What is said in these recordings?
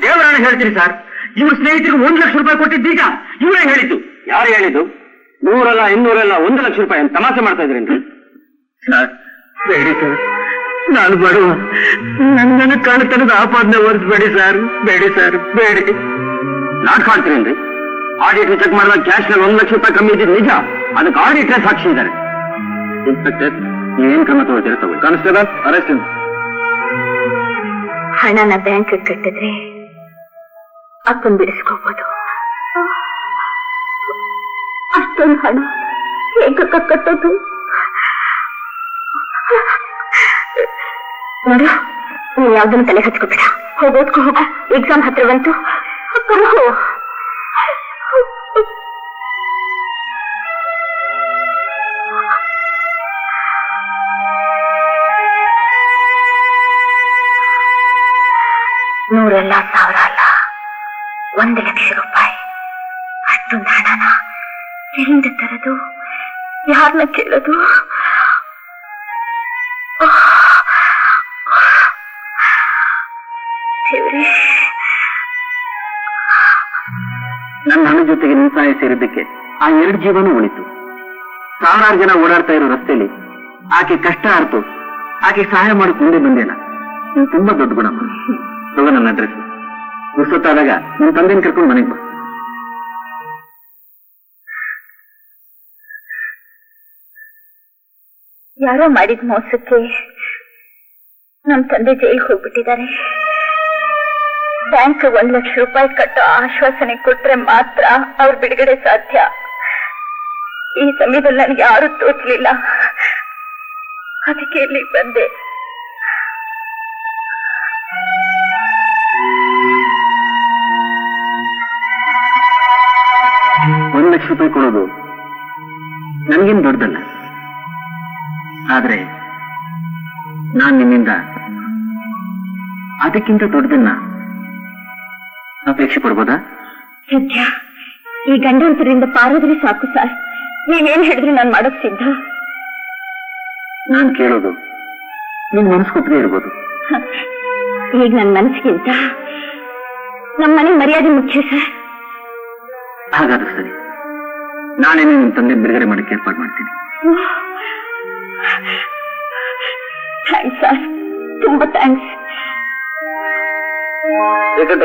ದೇವರನ್ನ ಹೇಳ್ತೀನಿ ಸರ್, ಇವ್ರ ಸ್ನೇಹಿತರಿಗೆ 1 ಲಕ್ಷ ರೂಪಾಯಿ ಕೊಟ್ಟಿದ್ದೀಗ ಇವರೇ ಹೇಳಿದ್ದು. ಯಾರು ಹೇಳಿದ್ದು? 100 ಅಲ್ಲ 200 ಅಲ್ಲ 1 ಲಕ್ಷ ರೂಪಾಯಿ ಅಂತ ತಮಾಷೆ ಮಾಡ್ತಾ ಇದ್ರೇನ್ರಿ? ಸರ್ ಬೇಡಿ ಸರ್, ನಾನು ಬಡುವ, ನನ್ನ ಕಳ್ಳತನದ ಆಪಾದನೆ ಹೊರಿಸಬೇಡಿ ಸರ್, ಬೇಡಿ ಸರ್, ಬೇಡಿ. ನಾಟಕ ಆಡ್ತೀರೇನ್ರಿ? ಆಡಿಟರ್ ಚೆಕ್ ಮಾಡಿದಾಗ ಕ್ಯಾಶ್ ನಲ್ಲಿ 1 ಲಕ್ಷ ರೂಪಾಯಿ ಕಮ್ಮಿ ಇದ್ದಿದ್ದು ನಿಜ, ಅದಕ್ಕೆ ಆಡಿಟರ್ ಸಾಕ್ಷಿ ಇದ್ದಾರೆ. ಇನ್ಸ್ಪೆಕ್ಟರ್, ನೀವೇನ್ ಕ್ರಮ ತಗೊಳ್ತೀರಾ ತಗೊಳ್ಳಿ. Constable, arrest. ಹಣನ ಬ್ಯಾಂಕ್ ಕಟ್ಟಿದ್ರೆ ಅಪ್ಪನ್ ಬಿಡಿಸ್ಕೋಬಹುದು. ಅಷ್ಟೊಂದು ಹಣ ಹೇಗೆ ಕಟ್ಟೋದು? ನೋಡು, ನೀನ್ ಯಾವ್ದನ್ನು ತಲೆ ಹಚ್ಕೋಬೇಡ. ಹೋಗೋದ್ಕೋ ಹೋಗು, ಎಕ್ಸಾಮ್ ಹತ್ರ ಬಂತು. ನೂರಲ್ಲ, 1000 ಅಲ್ಲ, 1 ಲಕ್ಷ ರೂಪಾಯಿ. ಅಷ್ಟೊಂದು ಹಣನ ಎಲ್ಲಿಂದ ತರದು? ಯಾರನ್ನ ಕೇಳೋದು? ನನ್ನ ಹಣ ಜೊತೆಗೆ ನೀವು ಸಹಾಯ ಸೇರಿದ್ದಕ್ಕೆ ಆ 2 ಜೀವನೂ ಉಳಿತು. 1000 ಜನ ಓಡಾಡ್ತಾ ಇರೋ ರಸ್ತೆಯಲ್ಲಿ ಆಕೆ ಕಷ್ಟ ಅರ್ತು ಆಕೆ ಸಹಾಯ ಮಾಡಕ್ ಮುಂದೆ ಬಂದೇನ. ನೀವು ತುಂಬಾ ದೊಡ್ಡ ಗುಣ. ತಗೋ ನನ್ನ ಅಡ್ರೆಸ್. ಹೊಸತ್ತಾದಾಗ ನಿಮ್ ತಂದೆನ ಕರ್ಕೊಂಡು ಮನೆಗೆ ಬಾ. ಯಾರೋ ಮಾಡಿದ ಮೋಸಕ್ಕೆ ನಮ್ ತಂದೆ ಜೈಲ್ಗೆ ಹೋಗ್ಬಿಟ್ಟಿದ್ದಾರೆ. ಬ್ಯಾಂಕ್ 1 ಲಕ್ಷ ರೂಪಾಯಿ ಕಟ್ಟೋ ಆಶ್ವಾಸನೆ ಕೊಟ್ರೆ ಮಾತ್ರ ಅವ್ರ ಬಿಡುಗಡೆ ಸಾಧ್ಯ. ಈ ಸಮಯದಲ್ಲಿ ನನಗೆ ಯಾರು ತೋಚ್ಲಿಲ್ಲ, ಅದಕ್ಕೆ ಇಲ್ಲಿಗೆ ಬಂದೆ. $1 ಲಕ್ಷ ರೂಪಾಯಿ ಕೊಡೋದು ನನಗೇನು ದೊಡ್ಡದಲ್ಲ. ಆದ್ರೆ ನಾನ್ ನಿಮ್ಮಿಂದ ಅದಕ್ಕಿಂತ ದೊಡ್ಡದನ್ನ ಅಪೇಕ್ಷೆ ಪಡ್ಬೋದಾ? ಸತ್ಯ, ಈ ಗಂಡಾಂತರದಿಂದ ಪಾರೋದ್ರೆ ಸಾಕು ಸರ್. ನೀವೇನ್ ಹೇಳಿದ್ರೆ ನಾನು ಮಾಡೋಕ್ ಸಿದ್ಧ. ನಾನ್ ಕೇಳೋದು ನಿಮ್ ಮನಸ್ಕೊಪ್ಪದೇ ಇರ್ಬೋದು. ಈಗ ನನ್ನ ಮನಸ್ಸಿಗಿಂತ ನಮ್ಮನೆ ಮರ್ಯಾದೆ ಮುಖ್ಯ ಸರ್. ಹಾಗಾದ್ರೆ ಸರಿ, ನಾಳೆ ನಿಮ್ ತಂದೆ ಬಿಡುಗಡೆ ಮಾಡಕ್ಕೆ ಏರ್ಪಾಡು ಮಾಡ್ತೀನಿ. ಥ್ಯಾಂಕ್ಸ್ ಸರ್, ತುಂಬಾ ಥ್ಯಾಂಕ್ಸ್.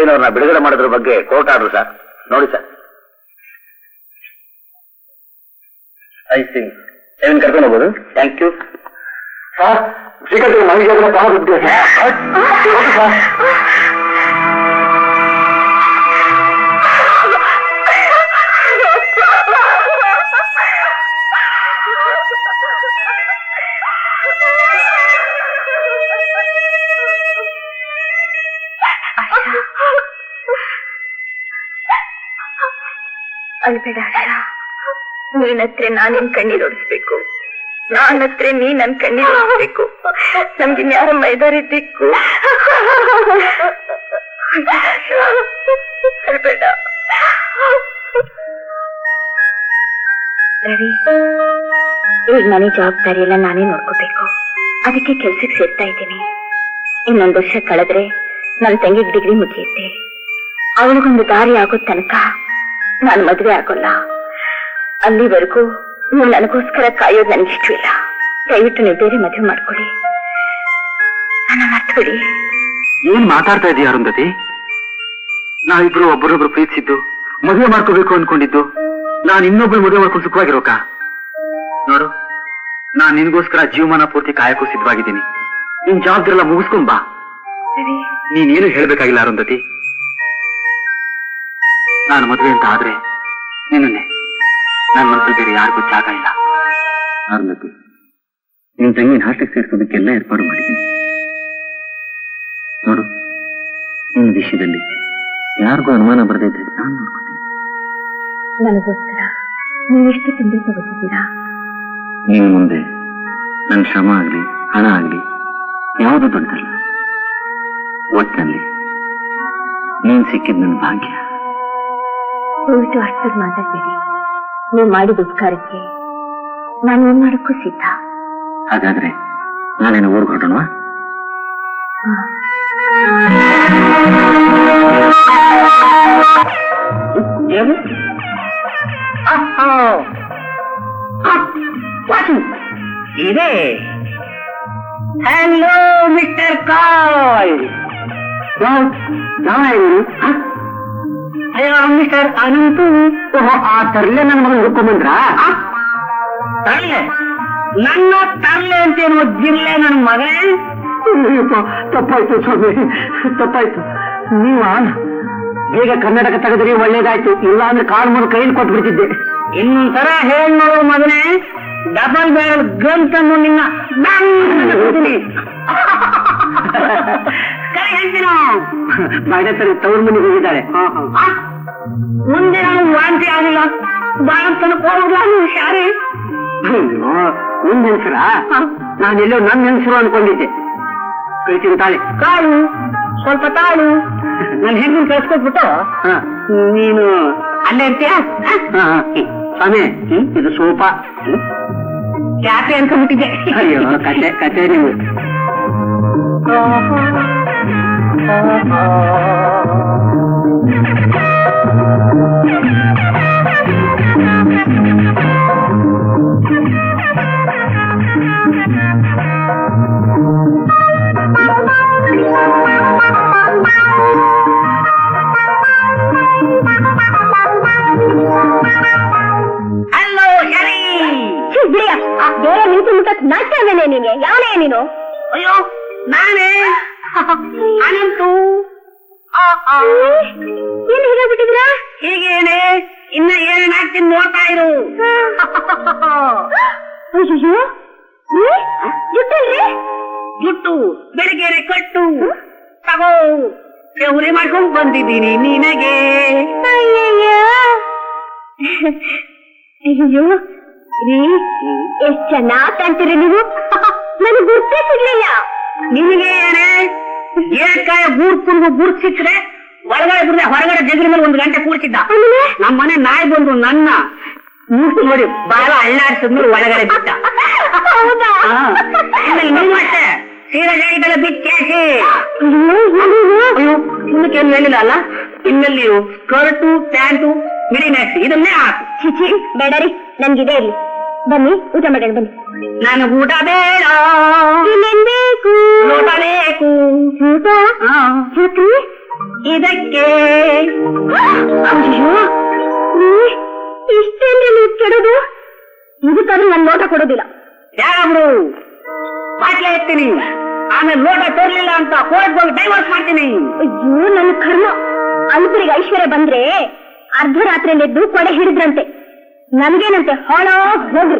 ಅವ್ರನ್ನ ಬಿಡುಗಡೆ ಮಾಡೋದ್ರ ಬಗ್ಗೆ ಕೋರ್ಟ್ ಆರ್ಡರ್ ಸರ್. ನೋಡಿ ಸರ್, ಐ ಸಿಂಗ್ ಏನ್ ಕರ್ಕೊಂಡು ಹೋಗ್ಬೋದು. Thank you sir. ಶ್ರೀಕಂಠ ಮನೆಗೆ ಅಲ್ಬೇಡ ಆಶಾ, ನೀನತ್ರ ನಾನೇನ್ ಕಣ್ಣೀರ್ ಓಡಿಸ್ಬೇಕು, ನಾನತ್ರ ನೀ ನನ್ ಕಣ್ಣೀರ್ ಓಡಿಸ್ಬೇಕು. ನಮ್ಗಿನ್ಯಾರ ಮೈದಾರಿ ದಿಕ್ಕು. ಅಲ್ಬೇಡ ರವಿ, ಈಗ ಮನೆ ಜವಾಬ್ದಾರಿ ಎಲ್ಲ ನಾನೇ ನೋಡ್ಕೋಬೇಕು. ಅದಕ್ಕೆ ಕೆಲ್ಸಕ್ಕೆ ಸೇರ್ತಾ ಇದ್ದೀನಿ. ಇನ್ನೊಂದು ವರ್ಷ ಕಳೆದ್ರೆ ನನ್ನ ತಂಗಿಗೆ ಡಿಗ್ರಿ ಮುಗಿಯುತ್ತೆ. ಅವಳಿಗೊಂದು ದಾರಿ ಆಗೋ ತನಕ ನಾನು ಮದುವೆ ಆಗೋಲ್ಲ. ಅಲ್ಲಿವರೆಗೂ ನೀವು ನನಗೋಸ್ಕರ ಕಾಯೋದು ನನಗಿಷ್ಟವಿಲ್ಲ. ದಯವಿಟ್ಟು ನೀವು ಬೇರೆ ಮದುವೆ ಮಾಡ್ಕೊಡಿ, ನನ್ನ ಮರ್ತ್ಬಿಡಿ. ಏನ್ ಮಾತಾಡ್ತಾ ಇದೀಯ ಅರುಂಧತಿ? ನಾವಿಬ್ರು ಒಬ್ಬರೊಬ್ರು ಪ್ರೀತಿಸಿದ್ದು, ಮದುವೆ ಮಾಡ್ಕೋಬೇಕು ಅನ್ಕೊಂಡಿದ್ದು, ನಾನು ಇನ್ನೊಬ್ರು ಮದುವೆ ಮಾಡ್ಕೊಂಡು ಸುಖವಾಗಿರೋಕ? ನೋಡು, ನಾನ್ ನಿನ್ಗೋಸ್ಕರ ಜೀವಮಾನ ಪೂರ್ತಿ ಕಾಯಕ್ಕೂ ಸಿದ್ಧವಾಗಿದ್ದೀನಿ. ನಿನ್ ಜವಾಬ್ದಾರಿ ಎಲ್ಲ ಮುಗಿಸ್ಕೊಂಡ್ ಬಾ. ನೀನೇನು ಹೇಳ್ಬೇಕಾಗಿಲ್ಲ ಅರುಂಧತಿ. ನಾನು ಮದುವೆ ಅಂತ ಆದ್ರೆ ನಿನ್ನೆ ನನ್ನ ಮನಸ್ಸಲ್ಲಿ ಬೇರೆ ಯಾರಿಗೂ ಜಾಗ ಇಲ್ಲ. ಅರುಂಧತಿ, ನಿನ್ ತಂಗಿನ ಹಾಸ್ಟೆಲ್ ಸೇರಿಸೋದಕ್ಕೆಲ್ಲ ಏರ್ಪಾಡು ಮಾಡಿದ್ದೀನಿ. ನೋಡು, ನಿನ್ನ ವಿಷಯದಲ್ಲಿ ಯಾರಿಗೂ ಅನುಮಾನ ಬರದಿದ್ರೆ ನಾನು ನೋಡ್ಕೊತೀನಿ. ನನಗೋಸ್ಕರ ನೀವೆಷ್ಟು ತುಂಬ ತಗೋತಿದ್ದೀರಾ? ನಿನ್ ಮುಂದೆ ನನ್ನ ಶ್ರಮ ಆಗ್ಲಿ ಹಣ ಆಗ್ಲಿ ಯಾವುದು ದೊಡ್ಡದಲ್ಲ. ಒಟ್ಟಿನಲ್ಲಿ ನೀನ್ ಸಿಕ್ಕಿದ್ ನನ್ನ ಭಾಗ್ಯ. ದಯವಿಟ್ಟು ಅಷ್ಟೊಂದು ಮಾತಾಡ್ಬೇಡಿ. ನೀವು ಮಾಡಿದ ಉಪಕಾರಕ್ಕೆ ನಾನೇನ್ ಮಾಡೋಕ್ಕೂ ಸಿದ್ಧ. ಹಾಗಾದ್ರೆ ನಾನೇನು ಊರ್ಗೆ ಹೊರಡೋಣ? ಇದೆ. ಹಲೋ ಮಿಸ್ಟರ್ ಕಾಯ್. ಅಯ್ಯೋ ಮಿಸ್ಟರ್ ಅನಂತು. ಆ ತರ್ಲೆ ನನ್ನ ಮಗನ ಹುಡ್ಕೊಂಡ್ಬಂದ್ರ? ತರ್ಲೆ? ನನ್ನ ತರ್ಲೆ ಅಂತೇನೋ ಜಿರ್ಲೆ ನನ್ನ ಮಗನೇ. ತಪ್ಪಾಯ್ತು ಸ್ವಾಮಿ, ತಪ್ಪಾಯ್ತು. ನೀವ ಬೇಗ ಕನ್ನಡಕ ತೆಗೆದ್ರಿ ಒಳ್ಳೇದಾಯ್ತು, ಇಲ್ಲ ಅಂದ್ರೆ ಕಾಲ್ ಮೂರು ಕೈಲಿ ಕೊಟ್ಬಿಡ್ತಿದ್ದೆ. ಇನ್ನೊಂದ್ಸರ ಹೇಳ್ ನೋಡು ಮಗನೇ, ಡಬಲ್ ಬ್ಯಾರಲ್ ಗನ್ ತಂದು ನಿನ್ನ ಕರೆ ಹೇಳ್ತೀನೋ. ಬಾಯ್ದತ್ತರಿ ತವ್ರ ಮನೆಗೆ ಹೋಗಿದ್ದಾಳೆ. ಮುಂದೆ ನಾನು ವಾಂತಿ ಆಗಿಲ್ಲ, ಬಾಳಂತನ ಹೋಗ್ಲಾ ಶಾರೆ. ಅಯ್ಯೋ ನಿನ್ ಹೆಸರ? ನಾನೆಲ್ಲೋ ನನ್ನ ಹೆಸರು ಅನ್ಕೊಂಡಿದ್ದೆ. ಕಳಿತೀನಿ ತಾಳೆ. ಕಾಳು ಸ್ವಲ್ಪ ತಾಳು. ನನ್ನ ಹೆಂಗನ್ ಕಳ್ಸ್ಕೊಟ್ಬಿಟ್ಟು ನೀನು ಅಲ್ಲೇ ಇರ್ತೀಯ. ಸ್ವಾಮಿ ಇದು ಸೋಪ ಕ್ಯಾಪೆ ಅನ್ಕೊಂಡ್ಬಿಟ್ಟಿದ್ದೆ. ಅಯ್ಯೋ ಕತೆ ಕತೆ ನೀವು. ಬೇರೆ ನಿಂತು ಮುಟ್ಟಕ್ ನಾಚ್ತಾನೆ ನೀನೆ. ಯಾವನೇ ನೀನು? ಅಯ್ಯೋ ನಾನೇ ಅನಂತು. ಏನ್ ಹೇಳ್ಬಿಟ್ಟಿದ್ರ? ಹೀಗೇನೆ ಇನ್ನ ಏನೇನಾಗ್ತೀನಿ ನೋಡ್ತಾ ಇರು. ಅಯ್ಯೋ ಜುಟ್ಟಲ್ರಿ? ಜುಟ್ಟು ಬೆಳಿಗ್ಗೆನೆ ಕಟ್ಟು ತಗೋ. ಚೌರಿ ಮಾಡ್ಕೊಂಡ್ ಬಂದಿದ್ದೀನಿ ನಿನಗೆ. ಅಯ್ಯೋ ರೀ, ಎಷ್ಟ್ ಚೆನ್ನಾಗ್ ಕಾಣ್ತೀರಿ ನೀವು. ನನಗೆ ಗುರ್ತೇ ಸಿಗ್ಲಿಲ್ಲ. ನಿನಗೆ ಏನೇ ಏಕಾಯ ಗೂಡ್ಕೊಂಡು ಗುರ್ತ್ ಸಿಕ್ಕರೆ ಒಳಗಡೆ ಬಿಡದೆ ಹೊರಗಡೆ ಜಗರಿ ಮೇಲೆ 1 ಗಂಟೆ ಕೂಡ್ತಿದ್ದ. ನಮ್ಮ ಮನೆ ನಾಯಿ ಬಂದು ನನ್ನ ಮೂರ್ತಿ ನೋಡಿ ಬಾಳ ಅಳ್ಳಾಡ್ಸಿದ್ಮೇಲೆ ಒಳಗಡೆ ಬಿಟ್ಟ. ನೀವು ಅಷ್ಟೇ ಸೀರೆ ಜಾಗಿದ್ದೆಲ್ಲ ಬಿಚ್ಚಾಕಿ. ಅಯ್ಯೋ ಮುಂದಕ್ಕೇನು ಹೇಳಿಲ್ಲ ಅಲ್ಲ. ಇನ್ಮೇಲೆ ನೀವು ಸ್ಕರ್ಟು ಪ್ಯಾಂಟು ಮಿಡಿ ಮ್ಯಾಕ್ಸಿ ಇದನ್ನೇ ಹಾಕು. ಚಿಚಿ ಬೇಡರಿ, ನನ್ಗಿದೆ ಇರ್ಲಿ. ಬನ್ನಿ ಊಟ ಮಾಡೋಣ ಬನ್ನಿ. ನನಗೆ ಊಟ ಬೇಡ, ಬೇಕು ಊಟ ಬೇಕು. ಊಟ ಇದಕ್ಕೆ ಅಯ್ಯೋ ಇಷ್ಟೇನ್ರಿ ನೀವು ಕೆಡೋದು? ಇದಕ್ಕಾದ್ರೂ ನಾನು ಲೋಟ ಕೊಡೋದಿಲ್ಲ. ಯಾರು ಬಾಟ್ಲೆ ಎತ್ತೀನಿ, ಆಮೇಲೆ ಲೋಟ ತೋರ್ಲಿಲ್ಲ ಅಂತ ಕೋರ್ಟ್ ಹೋಗಿ ಡೈವರ್ಸ್ ಮಾಡ್ತೀನಿ. ಅಯ್ಯೋ ನನ್ನ ಕರ್ಮ. ಅಲ್ಪರಿಗೆ ಐಶ್ವರ್ಯ ಬಂದ್ರೆ ಅರ್ಧರಾತ್ರಿಯಲ್ಲೆದ್ದು ಕೊಡೆ ಹಿಡಿದ್ರಂತೆ. ನನ್ಗೇನಂತೆ ಹೊಳ ಹೋಗ್ರಿ.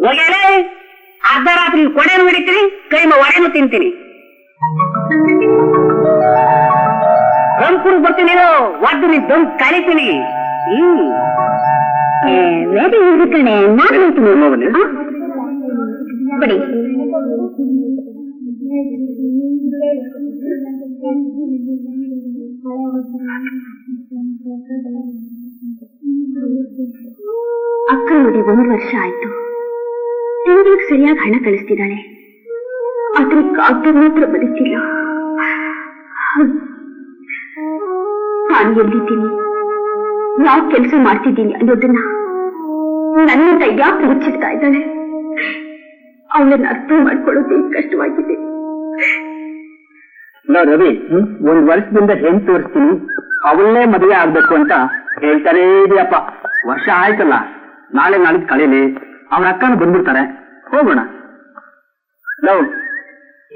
ಹೋಗ್ಯಾರೆ ಅರ್ಧರಾತ್ರಿ ಕೊಡೆನು ಹಿಡಿತೀನಿ, ಕೈಮ ಒಡೆನು ತಿಂತೀನಿ. ರಂಪುರು ಬರ್ತೀನಿ, ಒದ್ದು ನೀ ದಮ್ ಕಳಿತೀನಿ. ಬೇರೆ ಕಣೆ ನಾನು ಬಿಡಿ. ಅಕ್ಕ ನೋಡಿ 1 ವರ್ಷ ಆಯ್ತು. ತಿಂಗಳಿಗೆ ಸರಿಯಾಗಿ ಹಣ ಕಳಿಸ್ತಿದ್ದಾಳೆ, ಆದ್ರೆ ಕಾಗ್ದ ಮಾತ್ರ ಬರೀತಿಲ್ಲ. ನಾನು ಎಲ್ಲಿದ್ದೀನಿ, ಯಾವ ಕೆಲಸ ಮಾಡ್ತಿದ್ದೀನಿ ಅನ್ನೋದನ್ನ ನನ್ನಿಂದ ಯಾಕೆ ಮುಚ್ಚಿಡ್ತಾ ಇದ್ದಾಳೆ. ಅವಳನ್ನ ಅರ್ಥ ಮಾಡ್ಕೊಳ್ಳೋದೇ ಕಷ್ಟವಾಗಿದೆ. ರವಿ, 1 ವರ್ಷದಿಂದ ಹೆಣ್ ತೋರಿಸ್ತೀನಿ, ಅವಳನ್ನೇ ಮದುವೆ ಆಗ್ಬೇಕು ಅಂತ ಹೇಳ್ತಾನೇ ಇದೆಯಪ್ಪ. ವರ್ಷ ಆಯ್ತಲ್ಲ, ನಾಳೆ ನಾಳಿದ್ ಕಳೀಲಿ, ಅವ್ರ ಅಕ್ಕನ ಬಂದ್ಬಿಡ್ತಾರೆ, ಹೋಗೋಣ. ನಾವು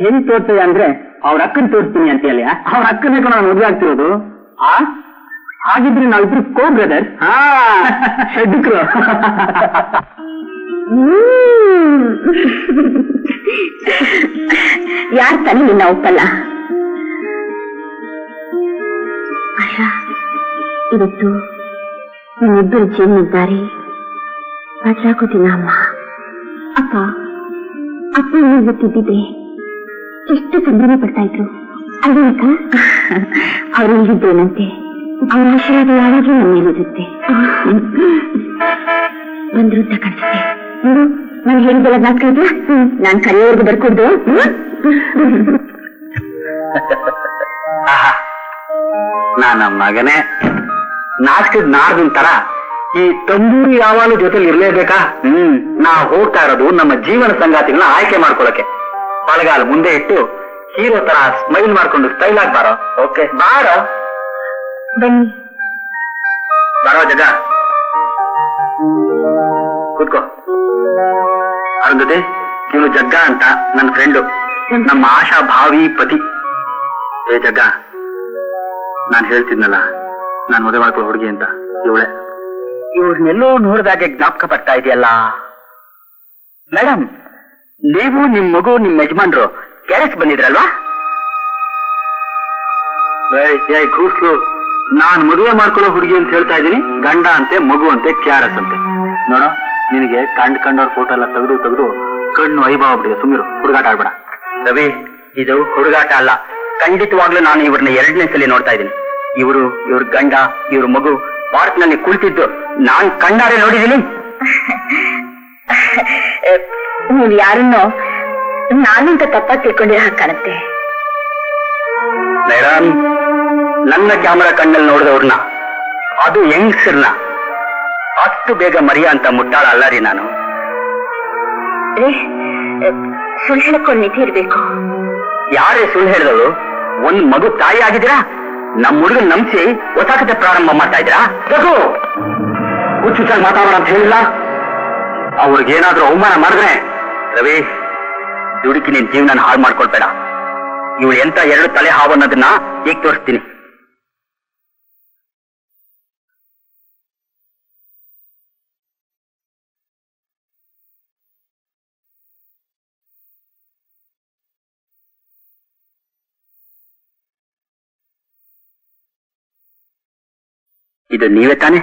ಹೆಣ್ ತೋರ್ತೀಯ ಅಂದ್ರೆ ಅವ್ರ ಅಕ್ಕನ್ ತೋರಿಸ್ತೀನಿ ಅಂತ ಹೇಳಿ ಅವ್ರ ಅಕ್ಕನೇ ಕೂಡ ನಾನು ಮದುವೆ ಆಗ್ತಿರೋದು. ಹಾಗಿದ್ರೆ ನಾವಿಬ್ರು ಕೋ ಬ್ರದರ್ಸ್. ಹೆಡ್ಕ್ರು. ಯಾರು ತಾನೇ ನಿನ್ನ ಒಪ್ಪಲ್ಲ? ಆಶಾ, ಇವತ್ತು ನಿಮ್ಮಿಬ್ಬರು ಜೀವನಿದ್ದಾರೆ ಬದಲಾಗೋದಿಲ್ಲ ಅಮ್ಮ. ಅಪ್ಪ ಅಪ್ಪ ಇವತ್ತಿದ್ದಿದೆ ಎಷ್ಟು ಸಂಭ್ರಮ ಪಡ್ತಾ ಇದ್ರು ಅಲ್ವಕ್ಕ? ಅವ್ರು ಇಲ್ಲಿದ್ದೇನಂತೆ, ಅವ್ರ ಆಶೀರ್ವಾದ ಯಾವಾಗಲೂ ನಮ್ಮ ಮೇಲಿರುತ್ತೆ. ಬಂದ್ರು ಅಂತ ಕಾಣಿಸುತ್ತೆ. ನಾನು ಹೇಳಿದ್ದೆಲ್ಲ ಜ್ಞಾಪಕ ಇದ್ಯಾ? ನಾನು ಕರೆಯೋರ್ಗು ಬರ್ಕೊಡ್ದು. ನನ್ನ ಮಗನೇ ನಾಟಕದ ನಾರ್ದಿನ ತರ ಈ ತಂಬೂರಿ ಯಾವಾಗಲೂ ಜೊತೆಲಿ ಇರ್ಲೇಬೇಕಾ? ನಾ ಹೋಗ್ತಾ ಇರೋದು ನಮ್ಮ ಜೀವನ ಸಂಗಾತಿಗಳನ್ನ ಆಯ್ಕೆ ಮಾಡ್ಕೊಳಕ್ಕೆ. ಬಲಗಾಲ ಮುಂದೆ ಇಟ್ಟು ಹೀರೋ ತರ ಸ್ಮೈಲ್ ಮಾಡ್ಕೊಂಡು ಸ್ಟೈಲ್ ಆಗಿ ಬಾರೋ. ಓಕೆ ಬಾರೋ. ಬನ್ನಿ. ಬಾರೋ ಜಗ, ಕೂತ್ಕೋ. ಅರುಂಧತಿ, ಇವನು ಜಗ್ಗ ಅಂತ ನನ್ನ ಫ್ರೆಂಡು, ನಮ್ಮ ಆಶಾ ಭಾವಿ ಪತಿ. ಏ ಜಗ್ಗ, ನಾನು ಹೇಳ್ತಿದ್ನಲ್ಲ ನಾನು ಮದುವೆ ಮಾಡ್ಕೊಳ್ಳೋ ಹುಡುಗಿ ಅಂತ, ಇವಳೆ. ಇವ್ರನ್ನೆಲ್ಲೋ ನೋಡಿದಾಗೆ ಜ್ಞಾಪಕ ಬರ್ತಾ ಇದೆಯಲ್ಲ. ಮೇಡಮ್, ನೀವು ನಿಮ್ ಮಗು ನಿಮ್ ಯಜಮಾನ್ರು ಕ್ಯಾರೆಸ್ ಬಂದಿದ್ರಲ್ವಾ? ಕೂಸ್ಲು, ನಾನ್ ಮದುವೆ ಮಾಡ್ಕೊಳ್ಳೋ ಹುಡುಗಿ ಅಂತ ಹೇಳ್ತಾ ಇದ್ದೀನಿ. ಗಂಡ ಅಂತೆ, ಮಗು ಅಂತೆ, ಕ್ಯಾರೆಸ್ ಅಂತೆ. ನೋಡೋ, ನಿನಗೆ ಕಂಡವ್ರ ಫೋಟೋ ಎಲ್ಲ ತೆಗೆದು ಕಣ್ಣು ಐಬಾವ ಬಿಟ್ಟಿದೆ. ಸುಮ್ಮಿರು, ಹುಡುಗಾಟ ಆಡ್ಬೇಡ. ರವಿ, ಇದು ಹುಡುಗಾಟ ಅಲ್ಲ. ಖಂಡಿತವಾಗ್ಲೂ ನಾನು ಇವ್ರನ್ನ 2ನೇ ಸಲ ನೋಡ್ತಾ ಇದ್ದೀನಿ. ಇವ್ರ ಗಂಡ, ಇವ್ರ ಮಗು ಪಾರ್ಕ್ ನಲ್ಲಿ ಕುಳಿತಿದ್ದು ನಾನ್ ಕಣ್ಣಾರೆ ನೋಡಿದ್ದೀನಿ. ನೀವು ಯಾರನ್ನೋ ನಾನಂತ ತಪ್ಪಾಗಿ ತಿಳ್ಕೊಂಡಿರೋ ಹಾಗೆ ಕಾಣುತ್ತೆ. ಮೇಡಮ್, ನನ್ನ ಕ್ಯಾಮರಾ ಕಣ್ಣಲ್ಲಿ ನೋಡಿದವ್ರನ್ನ, ಅದು ಯಂಗ್ಸ್ಟರ್ನ ಅಷ್ಟು ಬೇಗ ಮರಿಯ ಅಂತ ಮುಟ್ಟಾಳ ಅಲ್ಲ ರೀ ನಾನು. ಸುಳ್ಳು ಹೇಳಕ್ಕೊಂದು ಮಿತಿ ಇರ್ಬೇಕು. ಯಾರೇ ಸುಳ್ಳು ಹೇಳಿದವರು? ಒಂದ್ ಮಗು ತಾಯಿ ಆಗಿದ್ದೀರಾ? ನಮ್ಮ ಹುಡುಗನ್ ನಂಬಿಸಿ ಹೊಸಾಕತೆ ಪ್ರಾರಂಭ ಮಾಡ್ತಾ ಇದ್ದೀರಾ? ಹುಚ್ಚುಚ್ಚಾಗಿ ಮಾತಾಡೋಣ ಅಂತ ಹೇಳಿಲ್ಲ. ಅವ್ರಿಗೇನಾದ್ರೂ ಅವಮಾನ ಮಾಡಿದ್ರೆ, ರವಿ, ದುಡುಕಿ ನಿನ್ ಜೀವನ ಹಾಳು ಮಾಡ್ಕೊಳ್ಬೇಡ. ಇವಳು ಎಂತ 2 ತಲೆ ಹಾವು ಅನ್ನೋದನ್ನ ಈಗ ತೋರಿಸ್ತೀನಿ. ಇದು ನೀವೇ ತಾನೆ?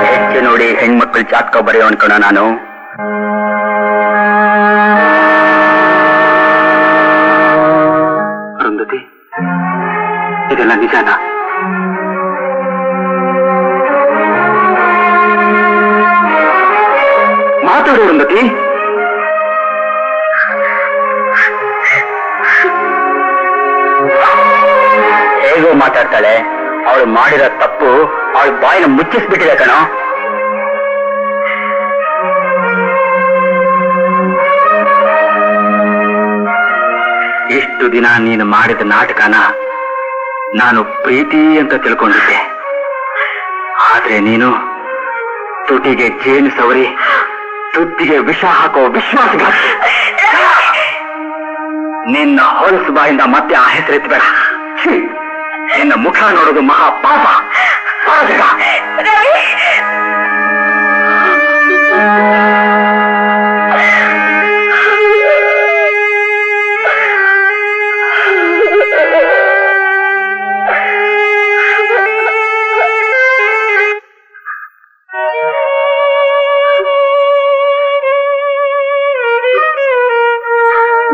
ಹೆಚ್ಚು ನೋಡಿ ಹೆಣ್ಮಕ್ಳು ಜಾತಕ ಬರೆಯೋ ಅನ್ಕೋಣ ನಾನು. ಅರುಂಧತಿ, ಇದೆಲ್ಲ ನಿಜನಾ? ಮಾತಾಡು ಅರುಂಧತಿ. ಹೇಗೋ ಮಾತಾಡ್ತಾಳೆ. ಅವಳು ಮಾಡಿರೋ ತಪ್ಪು ಅವಳ ಬಾಯಿನ ಮುಚ್ಚಿಸ್ಬಿಟ್ಟಿದೆ ಕಣೋ. ಇಷ್ಟು ದಿನ ನೀನು ಮಾಡಿದ ನಾಟಕನ ನಾನು ಪ್ರೀತಿ ಅಂತ ತಿಳ್ಕೊಂಡಿದ್ದೆ. ಆದ್ರೆ ನೀನು ತುಟಿಗೆ ಜೇನು ಸವರಿ ತುತ್ತಿಗೆ ವಿಷ ಹಾಕೋ ವಿಶ್ವಾಸಘಾತ. ನಿನ್ನ ಹೊಲಸು ಬಾಯಿಂದ ಮತ್ತೆ ಆ ಹೆಸರೆತ್ತಬೇಡ. ನಿನ್ನ ಮುಖ ನೋಡೋದು ಮಹಾ ಪಾಪ.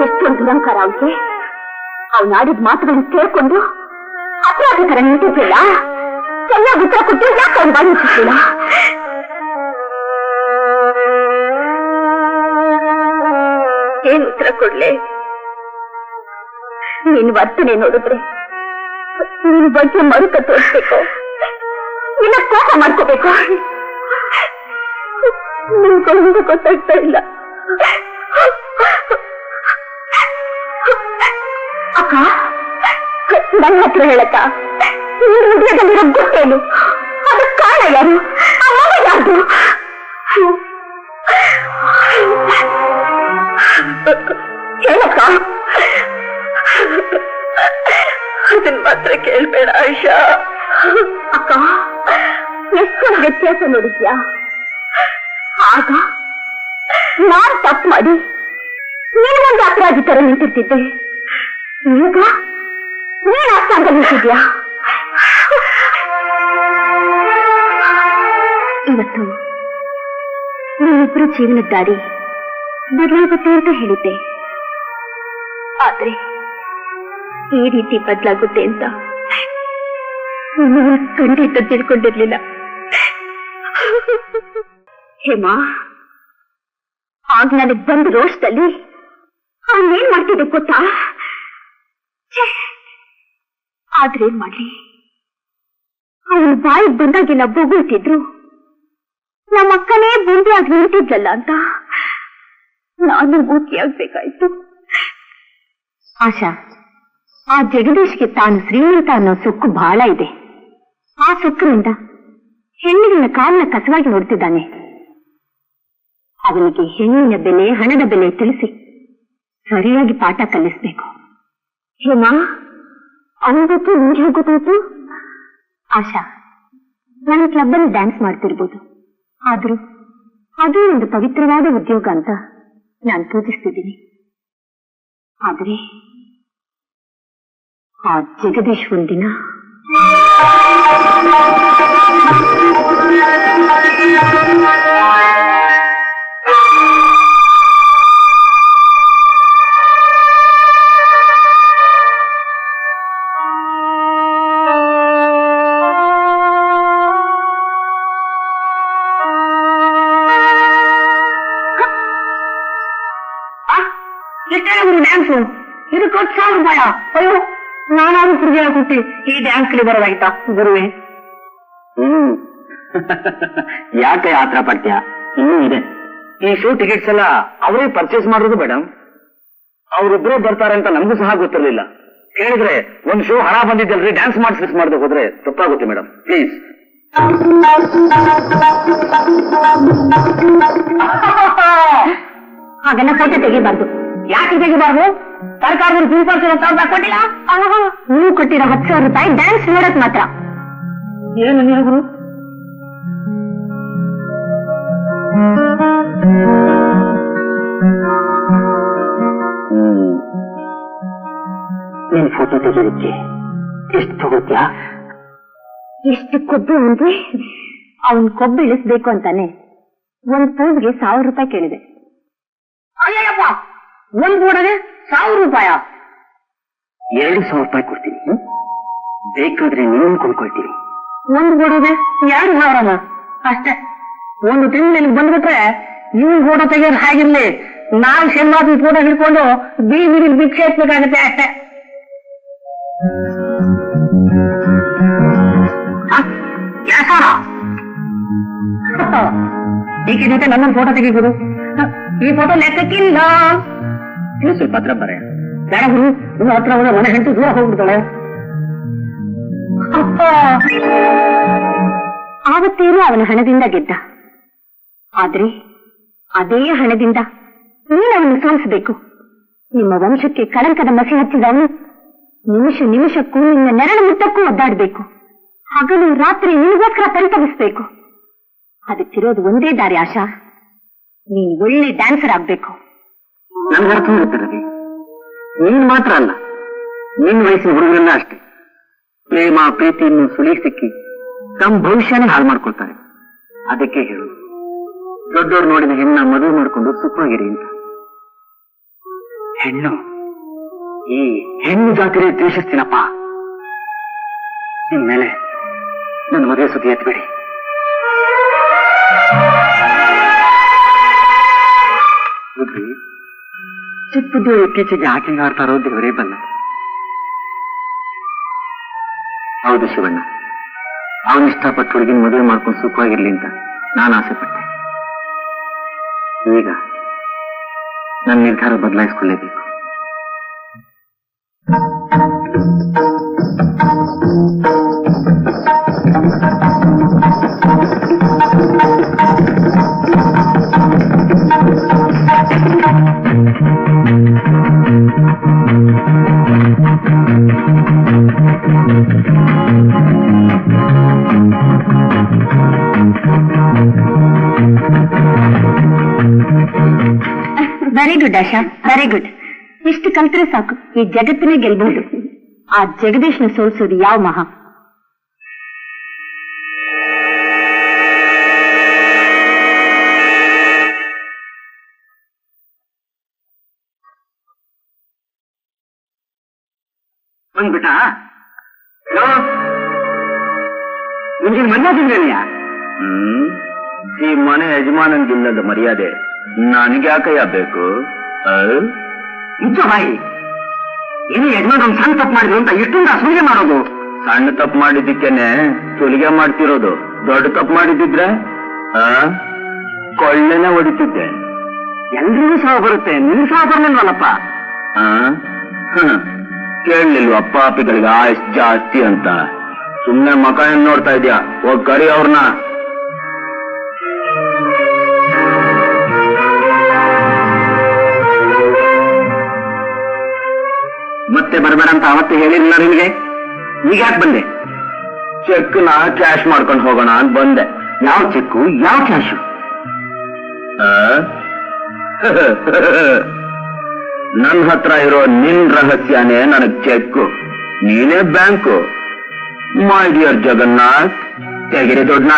ಎಷ್ಟೊಂದು ದುರಂಕಾರ ಅವ್ರಿಗೆ. ಅವ್ನು ಆಡಿದ ಮಾತುಗಳನ್ನು ಕೇಳ್ಕೊಂಡು ಅಪರಾಧ ತರ ನಿಂತಿರ್ಲಿಲ್ಲ. ಚೆನ್ನಾಗಿ ಉತ್ತರ ಕೊಟ್ಟು ಯಾಕೆ ಅವ್ನು ಬಾಯಿ ಮುಚ್ಚಿರ್ಲಿಲ್ಲ? ಏನ್ ಉತ್ತರ ಕೊಡ್ಲೆ? ನಿನ್ ವರ್ತನೆ ನೋಡಿದ್ರೆ ನಿನ್ ಬಗ್ಗೆ ಮರುಕ ತೋರಿಸ್ಬೇಕು, ಇಲ್ಲ ಕೋಪ ಮಾಡ್ಕೋಬೇಕು. ನಿಮ್ಗೊಂದು ಗೊತ್ತಾಗ್ತಾ ಇಲ್ಲ. ಅಕ್ಕ, ನನ್ನ ಹತ್ರ ಹೇಳಕ್ಕ, ನೀನು ಹೃದಯದಲ್ಲಿರೋ ಗೊತ್ತೇನು? ಅದಕ್ಕೆ ಕಾರಣ ಯಾರು? ಆ ಮಗ ಯಾರು? ಹೇಳಕ್ಕ. ಅದನ್ನ ಮಾತ್ರ ಕೇಳ್ಬೇಡ ಆಯಿಷಾ. ಅಕ್ಕ, ಎಷ್ಟೊಂದು ವ್ಯತ್ಯಾಸ ನೋಡಿದ್ಯಾ? ಆಗ ನಾನ್ ತಪ್ಪು ಮಾಡಿ ನೀನೊಂದು ಅಪರಾಧಿ ತರ ನಿಂತಿರ್ತಿದ್ದೆ. ಈಗ ನೀನ್ ಆ ಸ್ಥಾನದಲ್ಲಿ ನಿಂತಿದ್ಯಾ? ಇವತ್ತು ನೀವಿಬ್ರು ಜೀವನದ ದಾರಿ ಬದಲಾಗುತ್ತೆ ಅಂತ ಹೇಳಿದ್ದೆ. ಆದ್ರೆ ಈ ರೀತಿ ಬದಲಾಗುತ್ತೆ ಅಂತ ನೀನು ಖಂಡಿತ ತಿಳ್ಕೊಂಡಿರ್ಲಿಲ್ಲ. ಹೇಮಾ, ಆಗ ನನಗ್ ಬಂದ ರೋಷದಲ್ಲಿ ಅವನೇನ್ ಮಾಡ್ತಿದ್ದೆ ಗೊತ್ತಾ? ಆದ್ರೆ ಏನ್ ಮಾಡ್ಲಿ, ಅವನು ಬಾಯಿಗೆ ಬಂದಾಗೆಲ್ಲ ಬೊಗಳ್ತಿದ್ರು. ನಮ್ಮ ಅಕ್ಕನೇ ಬುಂದಿಯಾಗಿ ನಿಂತಿದ್ಲಲ್ಲ ಅಂತ ನಾನು ಮೂತಿಯಾಗ್ಬೇಕಾಯ್ತು. ಆಶಾ, ಆ ಜಗದೀಶ್ಗೆ ತಾನು ಶ್ರೀಮಂತ ಅನ್ನೋ ಸೊಕ್ಕು ಬಹಳ ಇದೆ. ಆ ಸೊಕ್ಕಿನಿಂದ ಹೆಣ್ಣಿನ ಕಾಲನ್ನ ಕಸವಾಗಿ ನೋಡ್ತಿದ್ದಾನೆ. ಅವನಿಗೆ ಹೆಣ್ಣಿನ ಬೆಲೆ, ಹಣದ ಬೆಲೆ ತಿಳಿಸಿ ಸರಿಯಾಗಿ ಪಾಠ ಕಲಿಸ್ಬೇಕು. ಹೇಮಾ, ಅವನಿಗೊತ್ತು ನಿಮ್ಗೆ ಗೊತ್ತಾಯ್ತು? ಆಶಾ, ನಾನು ಕ್ಲಬ್ಬಲ್ಲಿ ಡ್ಯಾನ್ಸ್ ಮಾಡ್ತಿರ್ಬೋದು, ಆದ್ರೂ ಅದು ಒಂದು ಪವಿತ್ರವಾದ ಉದ್ಯೋಗ ಅಂತ ನಾನು ಪೂಜಿಸ್ತಿದ್ದೀನಿ. ಆದ್ರೆ ಆ ಜಗದೀಶ್ ಒಂದಿನ ಡ್ಯಾನ್ಸು ಇದು ಕೊಟ್ಟು ₹1,000. ಅಯ್ಯೋ, ನಾನಾದ್ರೂ ಕುಡಿಯ ಕೊಟ್ಟಿ ಈ ಡ್ಯಾನ್ಸ್ ಕಲಿ ಬರೋದಾಯ್ತಾ ಗುರುವೆ? ಯಾಕೆ ಆತರ ಪಡ್ತೀಯ? ಇನ್ನೂ ಇದೆ. ಈ ಶೋ ಟಿಕೆಟ್ಸ್ ಎಲ್ಲ ಅವರೇ ಪರ್ಚೇಸ್ ಮಾಡೋದು ಮೇಡಮ್. ಅವರಿಬ್ರೇ ಬರ್ತಾರೆ ಅಂತ ನಮಗೂ ಸಹ ಗೊತ್ತಿರಲಿಲ್ಲ. ಕೇಳಿದ್ರೆ ಒಂದ್ ಶೋ ಹಣ ಬಂದಿದ್ದಲ್ರಿ, ಡ್ಯಾನ್ಸ್ ಮಾಡಿ ಫಿಕ್ಸ್ ಮಾಡದೆ ಹೋದ್ರೆ ತಪ್ಪಾಗುತ್ತೆ ಮೇಡಮ್, ಪ್ಲೀಸ್. ಹಾಗೆಲ್ಲ ಫೋಟೋ ತೆಗಿಬಾರ್ದು. ಯಾಕೆ ತೆಗಿಬಾರ್ದು? ಸರ್ಕಾರದಲ್ಲಿ ₹2,000 ಕೊಟ್ಟಿಲ್ಲ. ನೀವು ಕೊಟ್ಟಿರೋ ₹10,000 ಡ್ಯಾನ್ಸ್ ನೋಡಕ್ ಮಾತ್ರ. ಏನು ನೀವು ನೀನ್ ಫೋಟೋ ತೆಗೆಯೋದಕ್ಕೆ ಎಷ್ಟು ತಗೋತ್ಯಾ? ಎಷ್ಟು ಕೊಬ್ಬು ಅಂದ್ರೆ ಅವನ್ ಕೊಬ್ಬು ಇಳಿಸ್ಬೇಕು ಅಂತಾನೆ ಒಂದ್ ಪೋಸ್ಗೆ ₹1,000 ಕೇಳಿದೆ. ಅಯ್ಯಪ್ಪ, ಒಂದ್ ಬೋರ್ಡ್ಗೆ ₹1,000? ₹2,000 ಕೊಡ್ತೀನಿ. ಬೇಕಾದ್ರೆ ನೀವು ಕೊಂಡ್ಕೊಳ್ತೀವಿ. ಒಂದ್ ಬೋರ್ಡ್ಗೆ ₹2,000 ಅಷ್ಟೇ. ಒಂದು ತಿಂಗಳು ಬಂದ್ಬಿಟ್ರೆ ನೀವು ಫೋಟೋ ತೆಗೆಯೋದು ಹಾಗಿರ್ಲಿ, ನಾವ್ ಸಿನಿಮಾದ ಫೋಟೋ ಹಿಡ್ಕೊಂಡು ಬೀದಿಗೆ ಭಿಕ್ಷೆ ಎತ್ಬೇಕಾಗತ್ತೆ ಅಷ್ಟೇ. ಈಕೆ ಜೊತೆ ನನ್ನ ಫೋಟೋ ತೆಗಿಬೋದು. ಈ ಫೋಟೋ ಲೆಕ್ಕಕ್ಕಿಲ್ಲ. ಇನ್ನು ಸ್ವಲ್ಪ ಹತ್ರ ಬರ ಬೇಡ ಗುರು, ಇನ್ನು ಹತ್ರ ಹೋದ್ರೆ ಮನೆ ಹೆಂಟು ದೂರ ಹೋಗ್ಬಿಡ್ತಾಳೆ. ಆವತ್ತೇನು ಅವನ ಹಣದಿಂದ ಗೆದ್ದ. ಆದ್ರೆ ಅದೇ ಹಣದಿಂದ ನೀನು ಅವನು ಸೋಲಿಸಬೇಕು. ನಿಮ್ಮ ವಂಶಕ್ಕೆ ಕಳಂಕದ ಮಸಿ ಹಚ್ಚಿದವನು ನಿಮಿಷ ನಿಮಿಷಕ್ಕೂ ನಿನ್ನ ನೆರಳು ಮುಟ್ಟಕ್ಕೂ ಒದ್ದಾಡಬೇಕು. ಹಗಲು ರಾತ್ರಿ ನಿನಗೋಸ್ಕರ ಪರಿತಪಿಸಬೇಕು. ಅದಕ್ಕಿರೋದು ಒಂದೇ ದಾರಿ ಆಶಾ, ನೀನು ಒಳ್ಳೆ ಡ್ಯಾನ್ಸರ್ ಆಗ್ಬೇಕು. ನನ್ಗೆ ಅರ್ಥ ಆಗುತ್ತೆ ರವಿ. ನೀನ್ ಮಾತ್ರ ಅಲ್ಲ, ನಿನ್ನ ವಯಸ್ಸಿನ ಹುಡುಗರೆಲ್ಲ ಅಷ್ಟೇ ಪ್ರೇಮ ಪ್ರೀತಿಯನ್ನು ಸುಳಿ ಸಿಕ್ಕಿ ತಮ್ಮ ಭವಿಷ್ಯನೇ ಹಾಳು ಮಾಡ್ಕೊಳ್ತಾರೆ. ಅದಕ್ಕೆ ಹೇಳು, ದೊಡ್ಡವ್ರು ನೋಡಿದ ಹೆಣ್ಣ ಮದುವೆ ಮಾಡಿಕೊಂಡು ಸುಖವಾಗಿರಿ ಅಂತ. ಹೆಣ್ಣು, ಈ ಹೆಣ್ಣು ಜಾತಿರೇ ದ್ವೇಷಿಸ್ತೀನಪ್ಪ. ಇನ್ಮೇಲೆ ನನ್ನ ಮದುವೆ ಸುದ್ದಿ ಎತ್ಬೇಡಿ. ಚಿಕ್ಕದು ಇತ್ತೀಚೆಗೆ ಆಕೆಗೆ ಆಡ್ತಾ ಇರೋ ದೇವರೇ ಬಲ್ಲ. ಹೌದು ಶಿವಣ್ಣ, ಅವನಿಷ್ಟಪಟ್ಟು ಹುಡುಗಿನ ಮದುವೆ ಮಾಡ್ಕೊಂಡು ಸುಖವಾಗಿರ್ಲಿ ಅಂತ ನಾನು ಆಸೆ ಪಟ್ಟೆ. ಈಗ ನನ್ನ ನಿರ್ಧಾರ ಬದಲಾಯಿಸ್ಕೊಳ್ಳೇಬೇಕು. ವೆರಿ ಗುಡ್ ಆಶಾ, ವೆರಿ ಗುಡ್. ಇಷ್ಟು ಕಲ್ತ್ರೆ ಸಾಕು, ಈ ಜಗತ್ತನ್ನೇ ಗೆಲ್ಬಹುದು. ಆ ಜಗದೀಶ್ನ ಸೋಲಿಸೋದು ಯಾವ ಮಹಾ? ಬಂದ್ಬಿಟ್ಟ? ನಿಮ್ಗೆ ಮನ್ನ ಸಿಗ್ಲಿಲ್ಲ? ಈ ಮನೆ ಯಜಮಾನನ್ಗಿಲ್ಲದ ಮರ್ಯಾದೆ ನನಗ್ಯಾಕಯ್ಯ ಬೇಕು? ಬಾಯಿ ಏನು ಯಜಮಾನ್ ಒಂದು ಸಣ್ಣ ತಪ್ಪು ಮಾಡಿದ್ರು ಅಂತ ಇಷ್ಟೊಂದು ಅಸೂಯೆ ಮಾಡೋದು? ಸಣ್ಣ ತಪ್ಪು ಮಾಡಿದ್ದಕ್ಕೇನೆ ಸುಲಿಗೆ ಮಾಡ್ತಿರೋದು. ದೊಡ್ಡ ತಪ್ಪು ಮಾಡಿದ್ರೆ ಕೊಳ್ಳೆನೆ ಹೊಡಿತಿದ್ದೆ. ಎಲ್ರಿಗೂ ಸಾವು ಬರುತ್ತೆ, ನಿನ್ ಸಾವು ಬರ್ಲಿಲ್ವಲ್ಲಪ್ಪ? ಕೇಳಲಿಲ್ವ ಅಪ್ಪ ಅಪ್ಪಿಗಳಿಗೆ ಆಯ್ಸ್ ಜಾಸ್ತಿ ಅಂತ? ಸುಮ್ನೆ ಮಕ ಏನ್ ನೋಡ್ತಾ ಇದ್ಯಾ? ಹೋಗ್ ಕರಿ ಅವ್ರನ್ನ. ಮತ್ತೆ ಬರಬೇಡ ಅಂತ ಅವತ್ತು ಹೇಳಿಲ್ಲ ನಿನ್ಗೆ, ಈಗ ಯಾಕೆ ಬಂದೆ? ಚೆಕ್ ನ ಕ್ಯಾಶ್ ಮಾಡ್ಕೊಂಡು ಹೋಗೋಣ ಅಂತ ಬಂದೆ. ಯಾವ ಚೆಕ್ಕು, ಯಾವ ಕ್ಯಾಶು? ನನ್ನ ಹತ್ರ ಇರೋ ನಿನ್ ರಹಸ್ಯನೇ ನನಗ್ ಚೆಕ್ಕು, ನೀನೇ ಬ್ಯಾಂಕು. ಮೈ ಡಿಯರ್ ಜಗನ್ನಾಥ್, ತೆಗಿರಿ ದುಡ್ಡನ್ನ.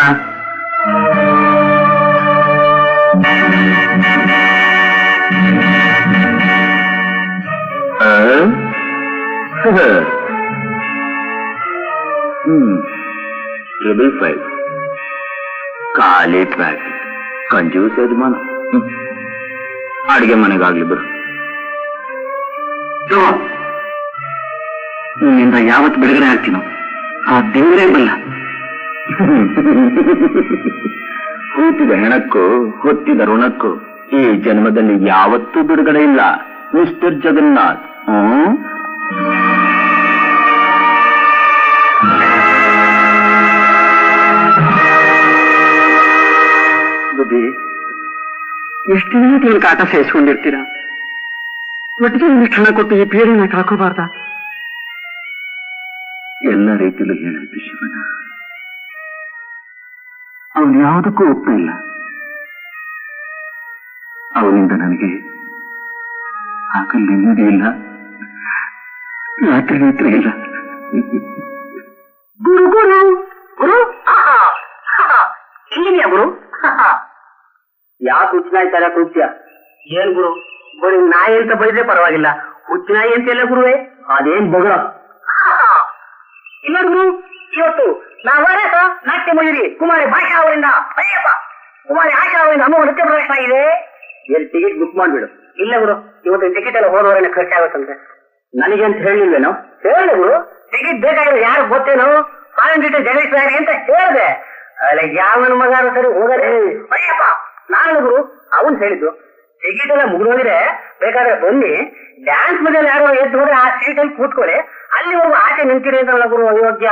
$5 ಖಾಲಿ ಪ್ಯಾಕೆಟ್. ಕಂಜೂಸ್ ಯಜಮಾನ. ಅಡಿಗೆ ಮನೆಗಾಗ್ಲಿ ಬಿಡು. ನಿನ್ನಿಂದ ಯಾವತ್ತು ಬಿಡುಗಡೆ ಆಗ್ತೀನೋ ಆ ದೇವರೇ ಬಲ್ಲ. ಹೂತಿದ ಹೆಣಕ್ಕೂ ಹೊತ್ತಿದ ಋಣಕ್ಕೂ ಈ ಜನ್ಮದಲ್ಲಿ ಯಾವತ್ತೂ ಬಿಡುಗಡೆ ಇಲ್ಲ ಮಿಸ್ಟರ್ ಜಗನ್ನಾಥ್. ಬುದ್ಧಿ, ಎಷ್ಟು ದಿನ ಕಾಟ ಸೇರಿಸ್ಕೊಂಡಿರ್ತೀರ? ಒಟ್ಟಿಗೆ ಕ್ಷಣ ಕೊಟ್ಟು ಈ ಪೀಡೆನ ಕಳ್ಕೋಬಾರ್ದ? ಎಲ್ಲ ರೀತಿಯಲ್ಲೂ ಹೇಳಿದ್ದು ಶಿವನ. ಅವನು ಯಾವುದಕ್ಕೂ ಒಪ್ಪಿಲ್ಲ. ಅವನಿಂದ ನನಗೆ ಆಕಲ್ ನೆಮ್ಮದಿ ಇಲ್ಲ, ರಾತ್ರಿ ರಾತ್ರಿ ಇಲ್ಲ. ಗುರು ಗುರು ಗುರು ಇಲ್ಲಿದೆಯಾ ಗುರು? ಯಾಕೆ ಹುಚ್ಚನಾಯ್ತಾರ ಕೂತ್ಯ? ಏನ್ ಗುರು, ಬರೀ ನಾಯಿ ಅಂತ ಬೈದ್ರೆ ಪರವಾಗಿಲ್ಲ, ಹುಚ್ಚನಾಯಿ ಅಂತೆಲ್ಲ ಗುರುವೇ? ಅದೇನ್ ಬಗಳ ಇಲ್ಲ ಗುರು. ಇವತ್ತು ನಾವರೇಸ ನಾಟ್ಯ ಮಯೂರಿ ಕುಮಾರಿ ಭಾಷಾ ಅವರಿಂದ ಕುಮಾರಿ ಆಶಾ ಅವರಿಂದ ಅಮ್ಮ ನೃತ್ಯ ಪ್ರದರ್ಶನ ಆಗಿದೆ. ಎಲ್ಲಿ ಟಿಕೆಟ್ ಬುಕ್ ಮಾಡ್ಬಿಡು. ಇಲ್ಲ ಗುರು, ಇವತ್ತು ಟಿಕೆಟ್ ಎಲ್ಲ ಹೋದವರೆಲ್ಲ ಖರ್ಚಾಗುತ್ತಂತೆ. ನನಗೆ ಅಂತ ಹೇಳಿಲ್ವೇನೋ? ಹೇಳಿ ಗುರು, ಟಿಕೆಟ್ ಬೇಕಾಗಿರೋ ಯಾರು ಗೊತ್ತೇನೋ? ಕಾಲನ್ ಜೊತೆ ಜಗದೀಶ್ವರಿ ಅಂತ ಹೇಳಿದೆ. ಅಲ್ಲ ಯಾವನ ಮಗ ಸರಿ ಹೋದರೆ ಅಯ್ಯಪ್ಪ ನಾನು ಗುರು ಅವನ್ ಹೇಳಿದ್ದು. ಟಿಕೆಟ್ ಎಲ್ಲ ಮುಗಿದೋಗಿದೆ, ಬೇಕಾದ್ರೆ ಬನ್ನಿ ಡ್ಯಾನ್ಸ್ ಮಧ್ಯೆ ಯಾರು ಎದ್ದು ಹೋದ್ರೆ ಆ ಸೀಟಲ್ಲಿ ಕೂತ್ಕೊಳ್ಳಿ, ಅಲ್ಲಿವರೆಗೂ ಆಚೆ ನಿಂತಿರಿ ಅಂತಲ್ಲ ಗುರು. ಅಯೋಗ್ಯ,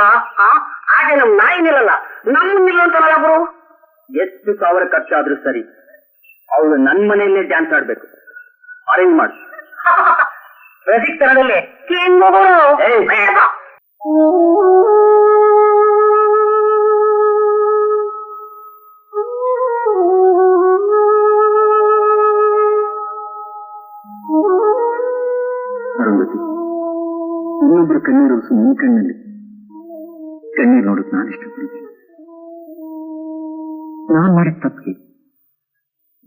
ಆಚೆ ನಮ್ ನಾಯಿ ನಿಲ್ಲಲ್ಲ, ನಮ್ ನಿಲ್ಲ ಅಂತಲ್ಲ ಗುರು. ಎಷ್ಟು ಸಾವಿರ ಖರ್ಚಾದ್ರೂ ಸರಿ, ಅವಳು ನನ್ ಮನೆಯಲ್ಲೇ ಡ್ಯಾನ್ಸ್ ಆಡ್ಬೇಕು. ಅರೇಂಜ್ ಮಾಡಿ ಪ್ರತಿಕ್ತರದಲ್ಲಿ ಇನ್ನೊಬ್ರು ಕಣ್ಣೀರು ನಿನ್ನ ಕಣ್ಣಲ್ಲಿ. ಕಣ್ಣೀರು ನೋಡಕ್ ನಾನು ಇಷ್ಟಪಡ್ತೀನಿ. ನಾನ್ ಮಾಡಿದ ತಪ್ಪಿಗೆ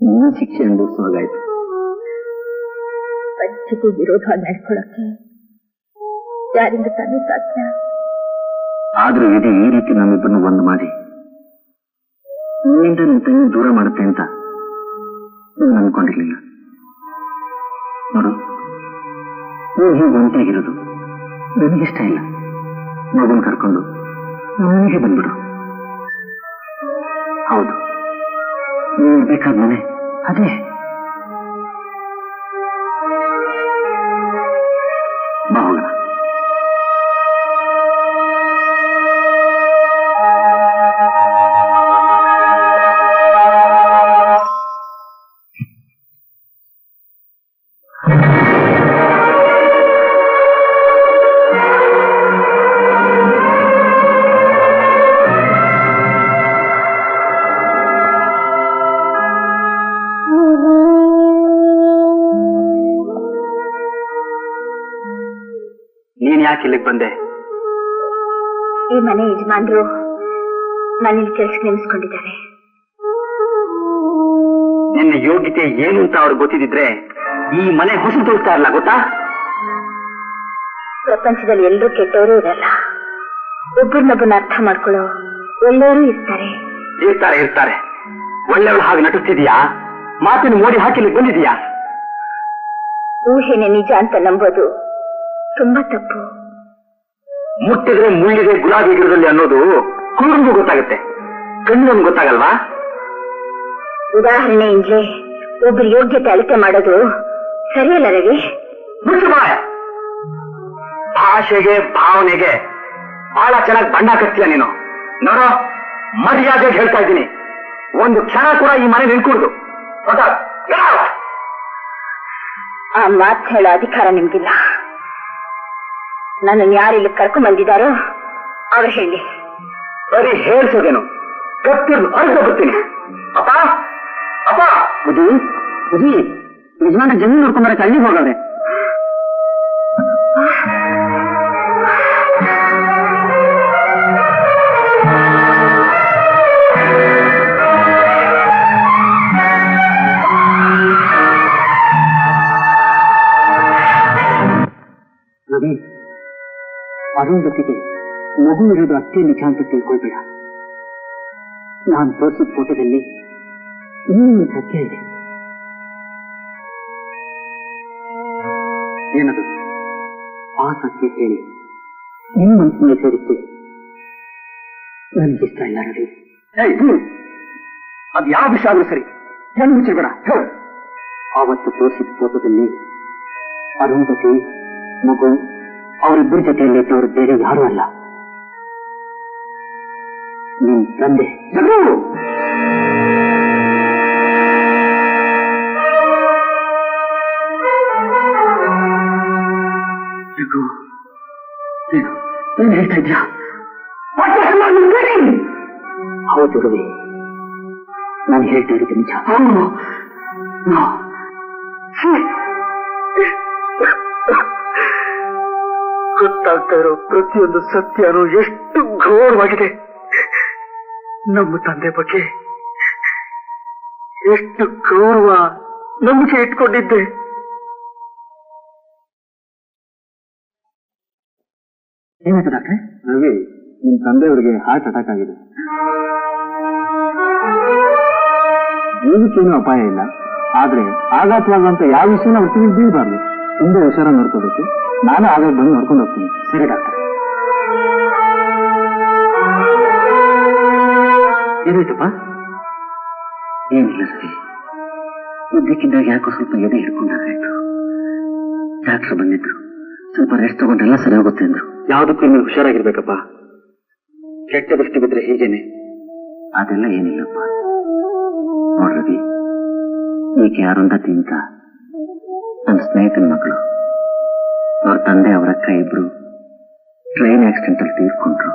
ನೀನು ಶಿಕ್ಷೆ ಅನುಭವಿಸುವಾಗಾಯ್ತು. ಪಂಚಕ್ಕೂ ವಿರೋಧ ನಡ್ಕೊಳಕ್ಕೆ ಯಾರಿಂದ ತಾನೇ ಸಾಧ್ಯ? ಆದ್ರೂ ಇದು ಈ ರೀತಿ ನಮ್ಮಿಬ್ಬರನ್ನು ಒಂದು ಮಾಡಿ ನಿನ್ನಿಂದ ನಿನ್ನ ತಂಗಿ ದೂರ ಮಾಡುತ್ತೆ ಅಂತ ನೀನು ಅನ್ಕೊಂಡಿರ್ಲಿಲ್ಲ. ನೋಡು, ನೀವು ಹೀಗೆ ಒಂಟಿಯಾಗಿರೋದು ನನಗಿಷ್ಟ ಇಲ್ಲ. ಮಗುನ್ ಕರ್ಕೊಂಡು ಮನೆಗೆ ಬಂದ್ಬಿಡು. ಹೌದು, ನೀನು ಬೇಕಾದ ಮನೆ ಅದೇ. ಬಾ ಹೋಗೋಣ. ನೀನ್ ಯಾಕೆ ಇಲ್ಲಿಗೆ ಬಂದೆ? ಈ ಮನೆ ಯಜಮಾನ್ರು ಮನೇಲಿ ಕೆಲ್ಸಕ್ಕೆ ನೇಮಿಸ್ಕೊಂಡಿದ್ದಾರೆ. ನಿನ್ನ ಯೋಗ್ಯತೆ ಏನು ಅಂತ ಅವ್ರಿಗೆ ಗೊತ್ತಿದ್ರೆ ಈ ಮನೆ ಹೊಸ ತೋರಿಸ್ತಾ ಇರಲ್ಲ, ಗೊತ್ತಾ? ಪ್ರಪಂಚದಲ್ಲಿ ಎಲ್ಲರೂ ಕೆಟ್ಟವರು ಇರಲ್ಲ, ಒಬ್ಬರನ್ನೊಬ್ಬನ ಅರ್ಥ ಮಾಡ್ಕೊಳ್ಳೋ ಒಳ್ಳೆಯವರು ಇರ್ತಾರೆ. ಇರ್ತಾರೆ ಇರ್ತಾರೆ. ಒಳ್ಳೆಯವಳು ಹಾಗೆ ನಟಿಸ್ತಿದೀಯಾ? ಮಾತಿನ ಮೋಡಿ ಹಾಕಿ ಬಂದಿದೀಯಾ? ಊಹೆನೆ ನಿಜ ಅಂತ ನಂಬೋದು ತುಂಬಾ ತಪ್ಪು. ಮುಟ್ಟಿದ್ರೆ ಮುಳ್ಳಿಗೆ ಗುಲಾಬಿ ಗಿಡದಲ್ಲಿ ಅನ್ನೋದು ಕುರುಡಿಗೂ ಗೊತ್ತಾಗುತ್ತೆ, ಕಣ್ಣಿಗೆ ಗೊತ್ತಾಗಲ್ವಾ? ಉದಾಹರಣೆಯಿಂದಲೇ ಒಬ್ಬರ ಯೋಗ್ಯತೆ ಅಳತೆ ಮಾಡೋದು ಸರಿಯಲ್ಲ ರವಿ. ಭಾಷೆಗೆ ಭಾವನೆಗೆ ಬಹಳ ಚೆನ್ನಾಗಿ ಬಣ್ಣ ಕಟ್ತೀಯ ನೀನು. ನೋಡೋ, ಮರ್ಯಾದೆಗೆ ಹೇಳ್ತಾ ಇದ್ದೀನಿ, ಒಂದು ಕ್ಷಣ ಕೂಡ ಈ ಮನೆ ನಿಲ್ಕೂಡ್ದು. ಆ ಮಾತು ಹೇಳೋ ಅಧಿಕಾರ ನಿಮ್ಗಿಲ್ಲ. ನನ್ನನ್ನು ಯಾರು ಇಲ್ಲಿ ಕರ್ಕೊಂಡ್ ಬಂದಿದ್ದಾರೋ ಅವ್ರು ಹೇಳಿ. ಬರೀ ಹೇಳ್ಸೋದೇನು, ಕತ್ತಿರ್ದು ಅರ್ಧ ಬರ್ತೀನಿ. ಅಪ್ಪ ಅಪ್ಪ, ಬುದ್ಧಿ ಬುದ್ಧಿ, ಯಜಮಾನ ಜಮೀನು ನೋಡ್ಕೊಂಡ್ಬರಕ್ಕೆ ಹಳ್ಳಿಗೆ ಹೋಗವ್ರೆ. ರವಿ, ಅರುಣ್ ಜೊತೆಗೆ ಮಗು ಇರೋದು ಅಷ್ಟೇ ನಿಜ ಅಂತ ತಿಳ್ಕೊಳ್ಬೇಡ. ನಾನು ತೋರಿಸಿದ ಫೋಟೋದಲ್ಲಿ ಇನ್ನೂ ಸತ್ಯ ಇದೆ. ಏನದು? ಆ ಸತ್ಯ ಕೇಳಿ ನಿಮ್ಮ ಮನಸ್ಸಿನ ಸೇರಿಸಿ ನನಗಿಷ್ಟ ಇಲ್ಲ ರವಿ. ಅದು ಯಾವ ವಿಷಯ ಆದ್ರೂ ಸರಿ, ಏನು ಮುಚ್ಚಬೇಡ. ಆವತ್ತು ತೋರಿಸಿದ ಫೋಟೋದಲ್ಲಿ ಅರುಂಧತಿ, ಮಗು, ಅವರಿಬ್ಬರ ಜೊತೆಯಲ್ಲಿ ಇದ್ದವರು ಬೇರೆ ಯಾರೂ ಅಲ್ಲ, ನಿನ್ ತಂದೆ. ಏನು ಹೇಳ್ತಾ ಇದ್ಯಾ? ಹೌದು ರವಿ, ನಾನು ಹೇಳ್ತಾ ಇರೋದು ನಿಜ. ಗೊತ್ತಾಗ್ತಾ ಇರೋ ಪ್ರತಿಯೊಂದು ಸತ್ಯನೂ ಎಷ್ಟು ಘೋರವಾಗಿದೆ. ನಮ್ಮ ತಂದೆ ಬಗ್ಗೆ ಎಷ್ಟು ಗೌರವ, ನಂಬಿಕೆ ಇಟ್ಕೊಂಡಿದ್ದೆ. ಏನಾಯ್ತು ಡಾಕ್ಟ್ರೆ? ರವಿ, ನಿಮ್ ತಂದೆಯವರಿಗೆ ಹಾರ್ಟ್ ಅಟ್ಯಾಕ್ ಆಗಿದೆ. ಜೀವಕ್ಕೇನು ಅಪಾಯ ಇಲ್ಲ, ಆದ್ರೆ ಆಘಾತವಾಗುವಂತ ಯಾವ ವಿಷಯನ ಅವ್ರು ಬೀಳಬಾರ್ದು. ತುಂಬಾ ಹುಷಾರ ನೋಡ್ಕೋಬೇಕು. ನಾನು ಆಗಾಗ ಬಂದು ನೋಡ್ಕೊಂಡು ಹೋಗ್ತೀನಿ. ಸರಿ ಡಾಕ್ಟರ್. ಏನಾಯ್ತಪ್ಪ? ಏನಿಲ್ಲ ಸರಿ, ಇದ್ದಕ್ಕಿದ್ದಾಗ ಯಾಕೋ ಸ್ವಲ್ಪ ಎದೆ ಹಿಡ್ಕೊಂಡಾಗಾಯ್ತು. ಡಾಕ್ಟರ್ ಬಂದಿದ್ರು, ಸ್ವಲ್ಪ ರೆಸ್ಟ್ ತಗೊಂಡ್ರೆಲ್ಲ ಸರಿ ಹೋಗುತ್ತೆ ಅಂದ್ರು. ಯಾವುದಕ್ಕೂ ನೀವು ಹುಷಾರಾಗಿರ್ಬೇಕಪ್ಪ. ಕೆಟ್ಟ ದೃಷ್ಟಿ ಬಿದ್ರೆ ಹೀಗೇನೆ. ಅದೆಲ್ಲ ಏನಿಲ್ಲಪ್ಪ. ನೋಡ್ರವಿ, ಈಕೆ ಅರುಂಧತಿ ಅಂತ ನನ್ನ ಸ್ನೇಹಿತನ ಮಗಳು. ಅವ್ರ ತಂದೆ ಅವರ ಅಕ್ಕ ಇಬ್ರು ಟ್ರೈನ್ ಆಕ್ಸಿಡೆಂಟ್ ಅಲ್ಲಿ ತೀರ್ಕೊಂಡ್ರು.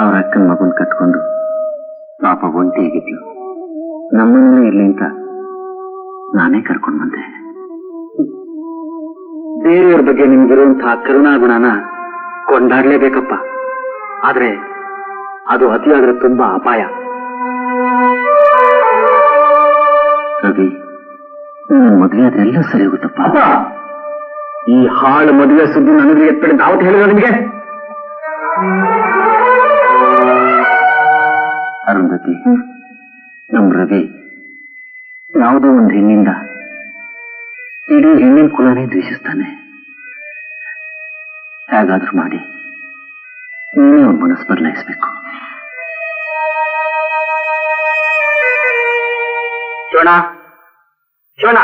ಅವ್ರ ಅಕ್ಕನ ಮಗುನ್ ಕಟ್ಕೊಂಡು ಪಾಪ ಒಂಟಿ ಆಗಿದ್ಲು. ನಮ್ಮನ್ನೇ ಇರ್ಲಿ ಅಂತ ನಾನೇ ಕರ್ಕೊಂಡು ಬಂದೆ. ಬೇರೆಯವ್ರ ಬಗ್ಗೆ ನಿಮ್ಗಿರುವಂತಹ ಕರುಣಾಗುಣನ ಕೊಂಡಾಡ್ಲೇಬೇಕಪ್ಪ. ಆದ್ರೆ ಅದು ಅತಿಯಾದ್ರೆ ತುಂಬಾ ಅಪಾಯ. ರವಿ, ಮದುವೆ ಆದ್ರೆ ಎಲ್ಲ ಸರಿ ಹೋಗುತ್ತಪ್ಪ. ಈ ಹಾಳು ಮದುವೆ ಸುದ್ದಿ ನನಗೆ ಎತ್ಬಿಡಿ ದಾವತ್ ಹೇಳಿದ ನಿಮಗೆ. ಅರುಂಧತಿ, ನಮ್ ರವಿ ಯಾವುದೋ ಒಂದು ಹೆಣ್ಣಿಂದ ಇಡೀ ಹೆಣ್ಣಿನ ಕುಲನೇ ದ್ವೇಷಿಸ್ತಾನೆ. ಹೇಗಾದ್ರೂ ಮಾಡಿ ನೀನೇ ಅವ್ರ ಮನಸ್ಸು ಬದಲಾಯಿಸ್ಬೇಕು. ಶೋಣ, ಶೋಣ,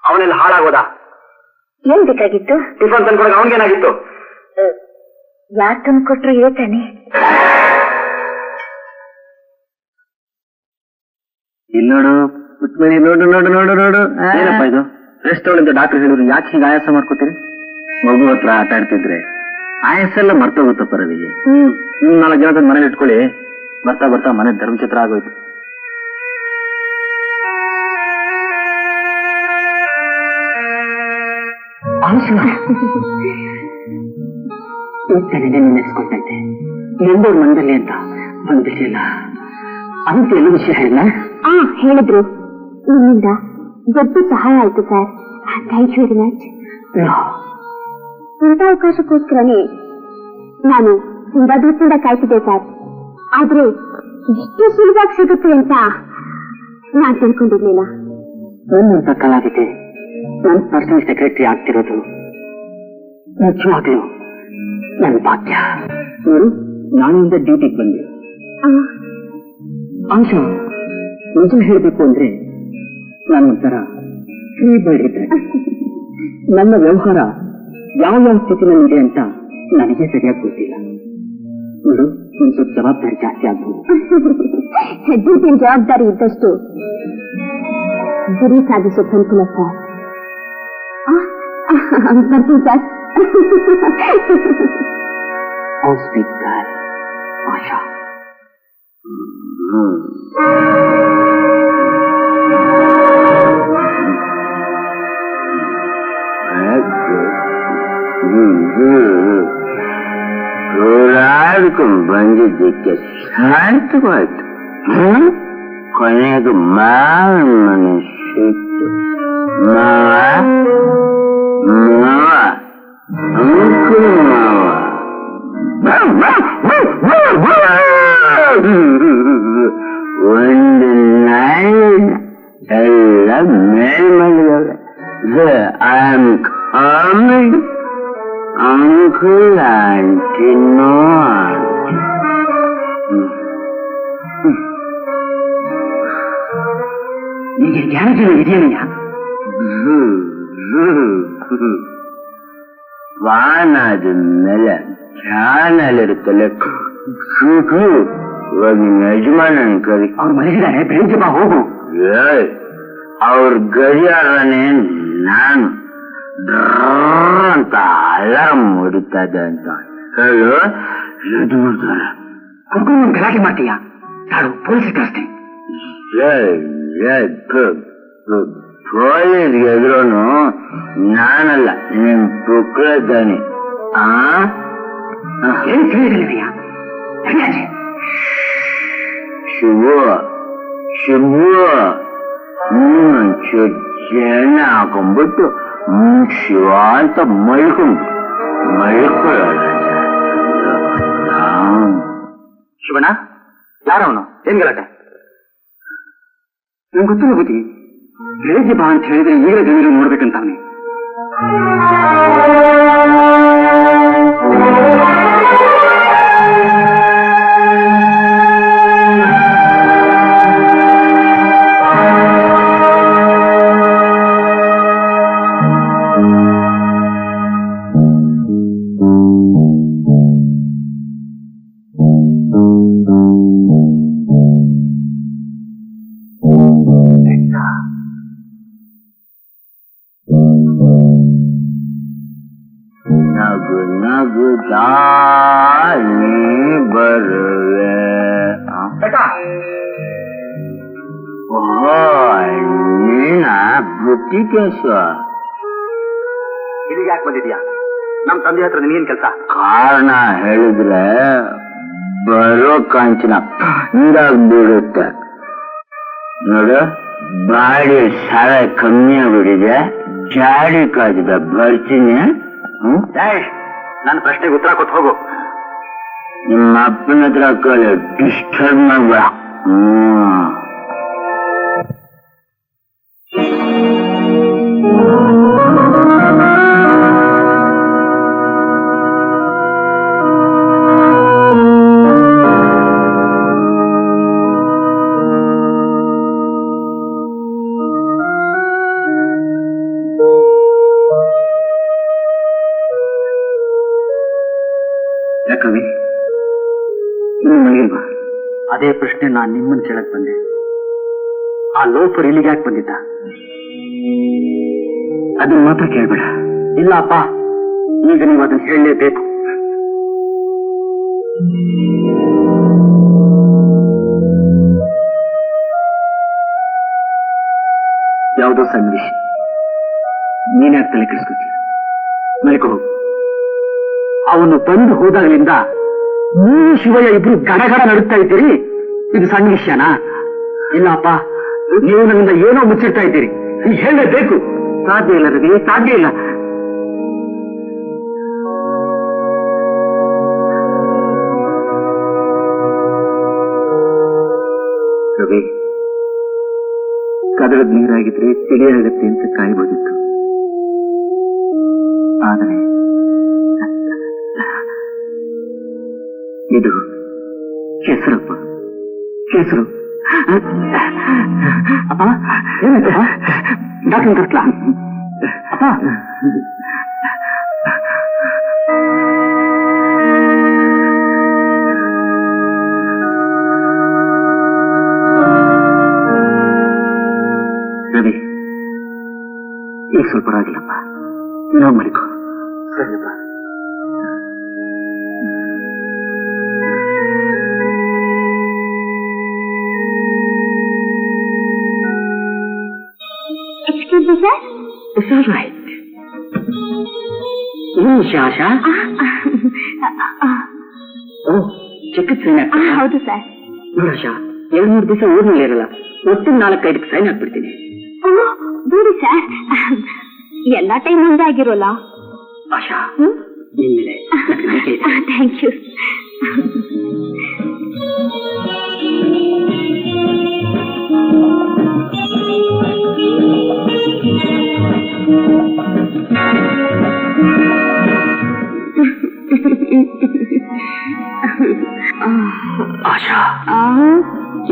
ಅವನೆಲ್ಲ ಹಾಳಾಗೋದ? ಏನ್ ಬೇಕಾಗಿತ್ತು? ಟಿಫನ್ ತಂದ್ಕೊಡಕ್ಕೆ ಅವನಿಗೇನಾಗಿತ್ತು? ಯಾರು ತಂದ್ಕೊಟ್ರು ಹೇಳ್ತಾನೆ. ಇಲ್ಲಿ ನೋಡು ಪುಟ್ಮಣಿ, ನೋಡು ನೋಡು ನೋಡು ನೋಡು. ಏನಪ್ಪ ಇದು? ರೆಸ್ಟ್ ತಗೊಳ್ಳಿಂದ ಡಾಕ್ಟರ್ ಹೇಳಿದ್ರು. ಯಾಕೆ ಹೀಗೆ ಆಯಾಸ ಮಾಡ್ಕೋತೀರಿ? ಮಗು ಹತ್ರ ಆಟ ಆಡ್ತಿದ್ರೆ ಆಯಾಸ ಎಲ್ಲ ಮರ್ತೋಗುತ್ತಪ್ಪ ರವಿ. 4 ಜನ ಮನೇಲಿ ಇಟ್ಕೊಳ್ಳಿ. ಬರ್ತಾ ಬರ್ತಾ ಮನೆ ಧರ್ಮಚಿತ್ರ ಆಗೋಯ್ತು. ಇವತ್ತೇನೆ ನೆನೆಸ್ಕೊಳ್ತಾ ಇದ್ದೆ, ಎಂದವ್ರ ಮಂದಲ್ಲಿ ಅಂತ ಬಂದಿರ್ಲಿಲ್ಲ. ಅಂತ ಎಲ್ಲ ವಿಷಯ ಹೇಳಿಲ್ಲ? ಹೇಳಿದ್ರು. ನಿಮ್ಮಿಂದ ದೊಡ್ಡ ಸಹಾಯ ಆಯ್ತು sir. Thank you very much. ಇಂಥ ಅವಕಾಶಕ್ಕೋಸ್ಕರನೇ ನಾನು ತುಂಬಾ ದಿವಸದಿಂದ ಕಾಯ್ತಿದ್ದೆ ಸರ್, ಆದ್ರೆ ಇಷ್ಟು ಸುಲಭವಾಗಿ ಸಿಗುತ್ತೆ ಅಂತ ನಾನ್ ತಿಳ್ಕೊಂಡಿರ್ಲಿಲ್ಲ. ನನ್ನಂತ ಕಲಾವಿದೆ ನನ್ನ ಪರ್ಸನಲ್ ಸೆಕ್ರೆಟರಿ ಆಗ್ತಿರೋದು ನಿಜವಾಗ್ಲೂ ನನ್ನ ಭಾಗ್ಯ. ನಾನಿಂದ ಡ್ಯೂಟಿಗೆ ಬಂದೆ. ಅಂಶ ನಿಜ ಹೇಳ್ಬೇಕು ಅಂದ್ರೆ ನಾನೊಂಥರ ಫ್ರೀ ಬರ್ಡ್ ಇದ್ದೆ. ನನ್ನ ವ್ಯವಹಾರ ಯಾವ ಸ್ಥಿತಿನಲ್ಲಿದೆ ಅಂತ ನನಗೆ ಸರಿಯಾಗಿ ಗೊತ್ತಿಲ್ಲ. ನೋಡು, ಒಂದು ಸ್ವಲ್ಪ ಜವಾಬ್ದಾರಿ ಜಾಸ್ತಿ ಆಗ್ಬೋದು. ಡ್ಯೂಟಿನ ಜವಾಬ್ದಾರಿ ಇದ್ದಷ್ಟು ಗುರಿ ಸಾಧಿಸೋದು ಅನುಕೂಲ ಸರ್. ಬರ್ತೀನಿ ಸರ್. ಸ್ವೀಟ್ ಗರ್ಲ್ ಆಶಾ. ಹೋರಾಡ್ಕೊಂಡು ಬಂದಿದ್ದಕ್ಕೆ ಸಾರ್ಥಕವಾಯ್ತು. ಕೊನೆಗೆ ಮಾವನ ಮನೆ ಸಿಕ್ತು. ಮಾವ ಅಂಕಲ್ ಮಾವ ಒಂದು ನಾಯಿ ಎಲ್ಲ ಮೇಲ್ ಮಾಡಿದವೆ. I am coming uncle aunty no. ನಿಮಗೆ ಜ್ಞಾನಜೀವ ಇದೆಯಾ? ವಾನಾದ ಮೇಲೆ ಚಾನಲ್ಲಿರುತ್ತಲ್ಲ, ಯಜಮಾನನ್ ಕರಿ. ಅವ್ರು ಮಲಗಿದ್ದಾರೆ, ಬೆಳಿಗ್ಗೆ ಬಾ ಹೋಗು. ಅವ್ರ ಗಡಿಯಾರನೇ ನಾನು ಅಂತ ಅಲಾರಂ ಹೊಡಿತದೆ ಅಂತ ಹೇಳು. ಕುಡ್ಕೊಂಡು ಗಲಾಟೆ ಮಾಡ್ತೀಯಾ? ನಾಡು ಪೊಲೀಸ್ ಕಳಿಸ್ತೀನಿ. ಪೊಲೀಸ್ಗೆ ಎದುರೋನು ನಾನಲ್ಲ, ನಿಮ್ ಪುಕ್ಕಳಿದ್ದಾನೆ. ಏನು ತಿಳಿದಿಲ್ಲಯ್ಯ? ಶಿವು ಶಿವು ಎಣ್ಣೆ ಹಾಕೊಂಡ್ಬಿಟ್ಟು ಶಿವ ಅಂತ ಮಲ್ಕೊಂಡು ಶಿವಣ್ಣ, ಯಾರವನು? ಏನ್ ಗಲಾಟೆ? ನಂಗೆ ಗೊತ್ತಿಲ್ಲ ಬುದ್ಧಿ. ಬೆಳಿಗ್ಗೆ ಬಾ ಅಂತ ಹೇಳಿದ್ರೆ ಈಗಲೇ ಜನರು ನೋಡ್ಬೇಕಂತ ಅವನೇ. ನಗು ನಗು ಬರುವೆ. ನೀನ ಬುಟ್ಟಿಕೇಶ ಇಲ್ಲಿಗೆ ಯಾಕೆ ಬಂದಿದ್ಯಾ? ನಮ್ ತಂದೆ ಹತ್ರ ನಿನ್ಗೇನ್ ಕೆಲಸ? ಕಾರಣ ಹೇಳಿದ್ರೆ ಬರೋ ಕಾಂಚನ ಹಿಂಗಾಗ್ಬಿಡುತ್ತೆ. ನೋಡು, ಬಾಡಿ ಸಾಲ ಕಮ್ಮಿ ಆಗ್ಬಿಟ್ಟಿದೆ, ಜಾಡಿ ಕಾದಿದೆ, ಬರ್ತೀನಿ. ನನ್ನ ಪ್ರಶ್ನೆಗೆ ಉತ್ತರ ಕೊಟ್ಟು ಹೋಗು. ನಿಮ್ಮ ಅಪ್ಪನ ಹತ್ರ ಕಲೆ ಡಿಸ್ಟರ್ಬ್ ಮಾಡ್ಬೇಡ. ಯಾಕವಿ ಇನ್ನು ಮಲಗಿಲ್ವಾ? ಅದೇ ಪ್ರಶ್ನೆ ನಾನು ನಿಮ್ಮನ್ನು ಕೇಳಕ್ ಬಂದೆ. ಆ ಲೋಫರ್ ಇಲ್ಲಿಗೆ ಯಾಕೆ ಬಂದಿದ್ದ? ಅದನ್ನ ಮಾತ್ರ ಕೇಳ್ಬೇಡ. ಇಲ್ಲ ಅಪ್ಪ, ಈಗ ನೀವು ಅದನ್ನ ಹೇಳಲೇಬೇಕು. ಯಾವುದೋ ಸಣ್ಣ ವಿಷಯ, ನೀನ್ಯಾಕೆ ತಲೆ ಕೆಡಿಸ್ಕೊತೀಯ? ಮಲ್ಕೋ ಹೋಗು. ಅವನು ಬಂದು ಹೋದಾಗಲಿಂದ ನೀವು ಶಿವಯ್ಯ ಇಬ್ರು ಗಡಗಡ ನಡುತ್ತಾ ಇದ್ದೀರಿ. ಇದು ಸಣ್ಣ ವಿಷಯನಾ? ಇಲ್ಲಪ್ಪ, ನೀವು ನನ್ನಿಂದ ಏನೋ ಮುಚ್ಚಿಡ್ತಾ ಇದ್ದೀರಿ. ಈಗ ಹೇಳಲೇಬೇಕು. ಸಾಧ್ಯ ಇಲ್ಲ ರವಿ, ಸಾಧ್ಯ ಇಲ್ಲ. ಹದಳದ ನೀರಾಗಿದ್ರೆ ತಿಳಿಯಾಗತ್ತೆ ಅಂತ ಕಾಯ್ಬೋದಿತ್ತು. ಆದರೆ ಇದು ಕೆಸರಪ್ಪ, ಕೆಸರು. ಅಪ್ಪ ಏನಾಯ್ತಪ್ಪ? ಡಾಕ್ಟರ್ ಕರ್ಸ್ಲಾ? ಅಪ್ಪ ರವಿ, ಈಗ ಸ್ವಲ್ಪ ಆಗಿಲ್ಲಪ್ಪ, ನಾವು ಮಲಿಕೋ. ಸರಿಯಪ್ಪ. Excuse me, sir? It's all right. ಏನು ವಿಷಯ ಆಶಾ? ಓ, ಚಿಕಿತ್ಸೆ ಹೌದು ಸರ್. ನೋಡ ಆಶಾ, 2-3 ದಿವಸ ಊರಿನಲ್ಲಿ ಇರಲ್ಲ, ಒಟ್ಟು 4-5 ಸೈನ್ ಹಾಕ್ಬಿಡ್ತೀನಿ. ಬಿಡಿ ಸರ್, ಎಲ್ಲ ಟೈಮ್ ಮುಂದೆ ಆಗಿರೋಲ್ಲ. ಆಶಾ, ನಿನ್ಮೇಲೆ ಥ್ಯಾಂಕ್ ಯು. ಆಶಾ,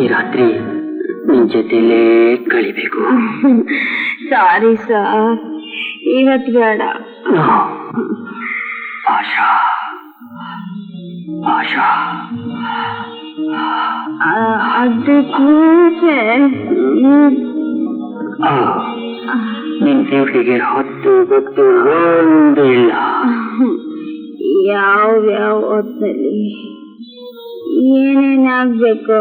ಈ ರಾತ್ರಿ ನಿನ್ ಜೊತೆಲೇ ಕಳಿಬೇಕು. ಸಾರಿ ಸರ್, ಇವತ್ತು ಬೇಡ. ಆಶಾ, ಆಶಾ, ಅದಕ್ಕೆ ನಿನ್ ಡ್ಯೂಟಿಗೆ ಹೊತ್ತು ಗೊತ್ತು ಒಂದು ಇಲ್ಲ. ಯಾವ ಹೊತ್ತಲ್ಲಿ ಏನೇನಾಗ್ಬೇಕು?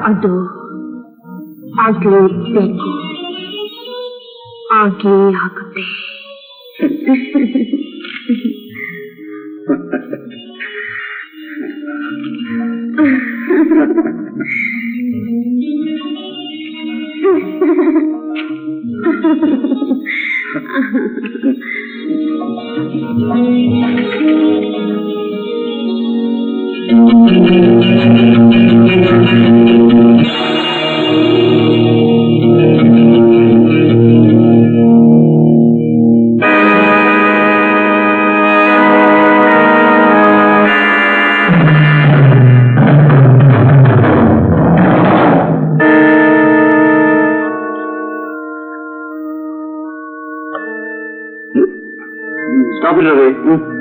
ಅದು ಆಗ್ಲೇಬೇಕು, ಆಗೇ ಆಗುತ್ತೆ.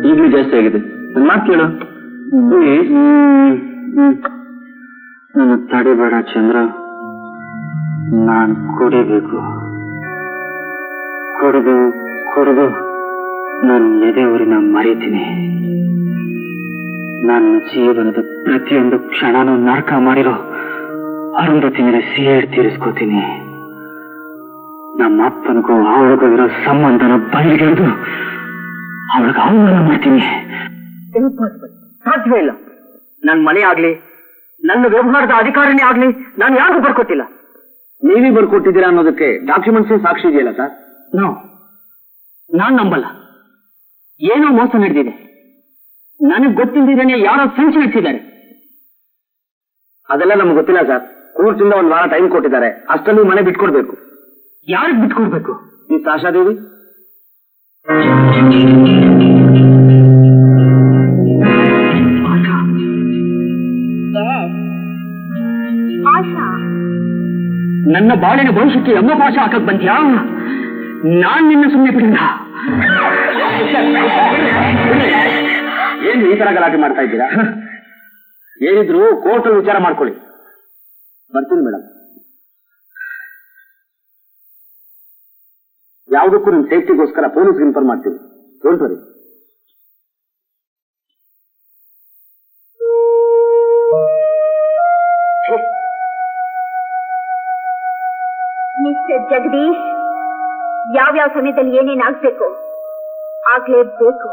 ಈಗಲೂ ಜಾಸ್ತಿ ಆಗಿದೆ. ನನ್ನ ಮಾತು ಕೇಳು. ನನ್ನ ತಡಿಬೇಡ ಚಂದ್ರ, ನಾನು ಕುಡಿಬೇಕು. ಕುಡಿದು ಕುಡಿದು ನನ್ನ ಎದೆಯೂರಿನ ಮರೀತೀನಿ. ನನ್ನ ಜೀವನದ ಪ್ರತಿಯೊಂದು ಕ್ಷಣನೂ ನರಕ ಮಾಡಿರೋ ಅರುಂಧತಿ ಮೇಲೆ ಸೇಡ್ ತೀರಿಸ್ಕೋತೀನಿ. ನಮ್ಮ ಅಪ್ಪನಿಗೂ ಅವಳಿಗೂ ಇರೋ ಸಂಬಂಧನ ಬಯಲಿಗೆಳೆದು ಅವಳಿಗೆ ಅವಮಾನ ಮಾಡ್ತೀನಿ. ಸಾಧ್ಯವೇ ಇಲ್ಲ. ನನ್ನ ಮನೆ ಆಗ್ಲಿ, ನನ್ನ ವ್ಯವಹಾರದ ಅಧಿಕಾರನೇ ಆಗ್ಲಿ, ನಾನು ಯಾರಿಗೂ ಬರ್ಕೊಟ್ಟಿಲ್ಲ. ನೀವೇ ಬರ್ಕೊಟ್ಟಿದ್ದೀರಾ ಅನ್ನೋದಕ್ಕೆ ಡಾಕ್ಯುಮೆಂಟ್ಸ್ ಸಾಕ್ಷಿ ಇದೆಯಲ್ಲ ಸರ್? ನಾನ್ ನಂಬಲ್ಲ. ಏನೋ ಮೋಸ ನಡೆದಿದೆ. ನನಗೆ ಗೊತ್ತಿಲ್ಲದೇನೆ ಯಾರೋ ಸಂಚು ನಡೆಸಿದ್ದಾರೆ. ಅದೆಲ್ಲ ನಮ್ಗೆ ಗೊತ್ತಿಲ್ಲ ಸರ್. ಕೋರ್ಟಿಂದ 1 ವಾರ ಟೈಮ್ ಕೊಟ್ಟಿದ್ದಾರೆ. ಅಷ್ಟಲ್ಲಿ ಮನೆ ಬಿಟ್ಕೊಡ್ಬೇಕು. ಯಾರಿಗೆ ಬಿಟ್ಕೊಡ್ಬೇಕು? ಈ ಆಶಾದೇವಿ. ನನ್ನ ಬಾಳಿನ ಭವಿಷ್ಯಕ್ಕೆ ಯಮಪಾಶ ಹಾಕಕ್ ಬಂದ್ಯಾ? ನಾನ್ ನಿನ್ನ ಸುಮ್ಮನೆ ಬಿಡಲ್ಲ. ಏನ್ ಈ ತರ ಗಲಾಟೆ ಮಾಡ್ತಾ ಇದ್ದೀರಾ? ಏನಿದ್ರು ಕೋರ್ಟಲ್ಲಿ ವಿಚಾರ ಮಾಡ್ಕೊಳ್ಳಿ. ಬರ್ತೀನಿ ಮೇಡಮ್. ಯಾವುದಕ್ಕೂ ನಿಮ್ ಸೇಫ್ಟಿಗೋಸ್ಕರ ಪೊಲೀಸ್ಗೆ ಇನ್ಫಾರ್ಮ್ ಮಾಡ್ತೀವಿ. Don't worry. ಮಿಸ್ಟರ್ ಜಗದೀಶ್, ಯಾವ್ಯಾವ ಸಮಯದಲ್ಲಿ ಏನೇನಾಗ್ಬೇಕು ಆಗ್ಲೇಬೇಕು.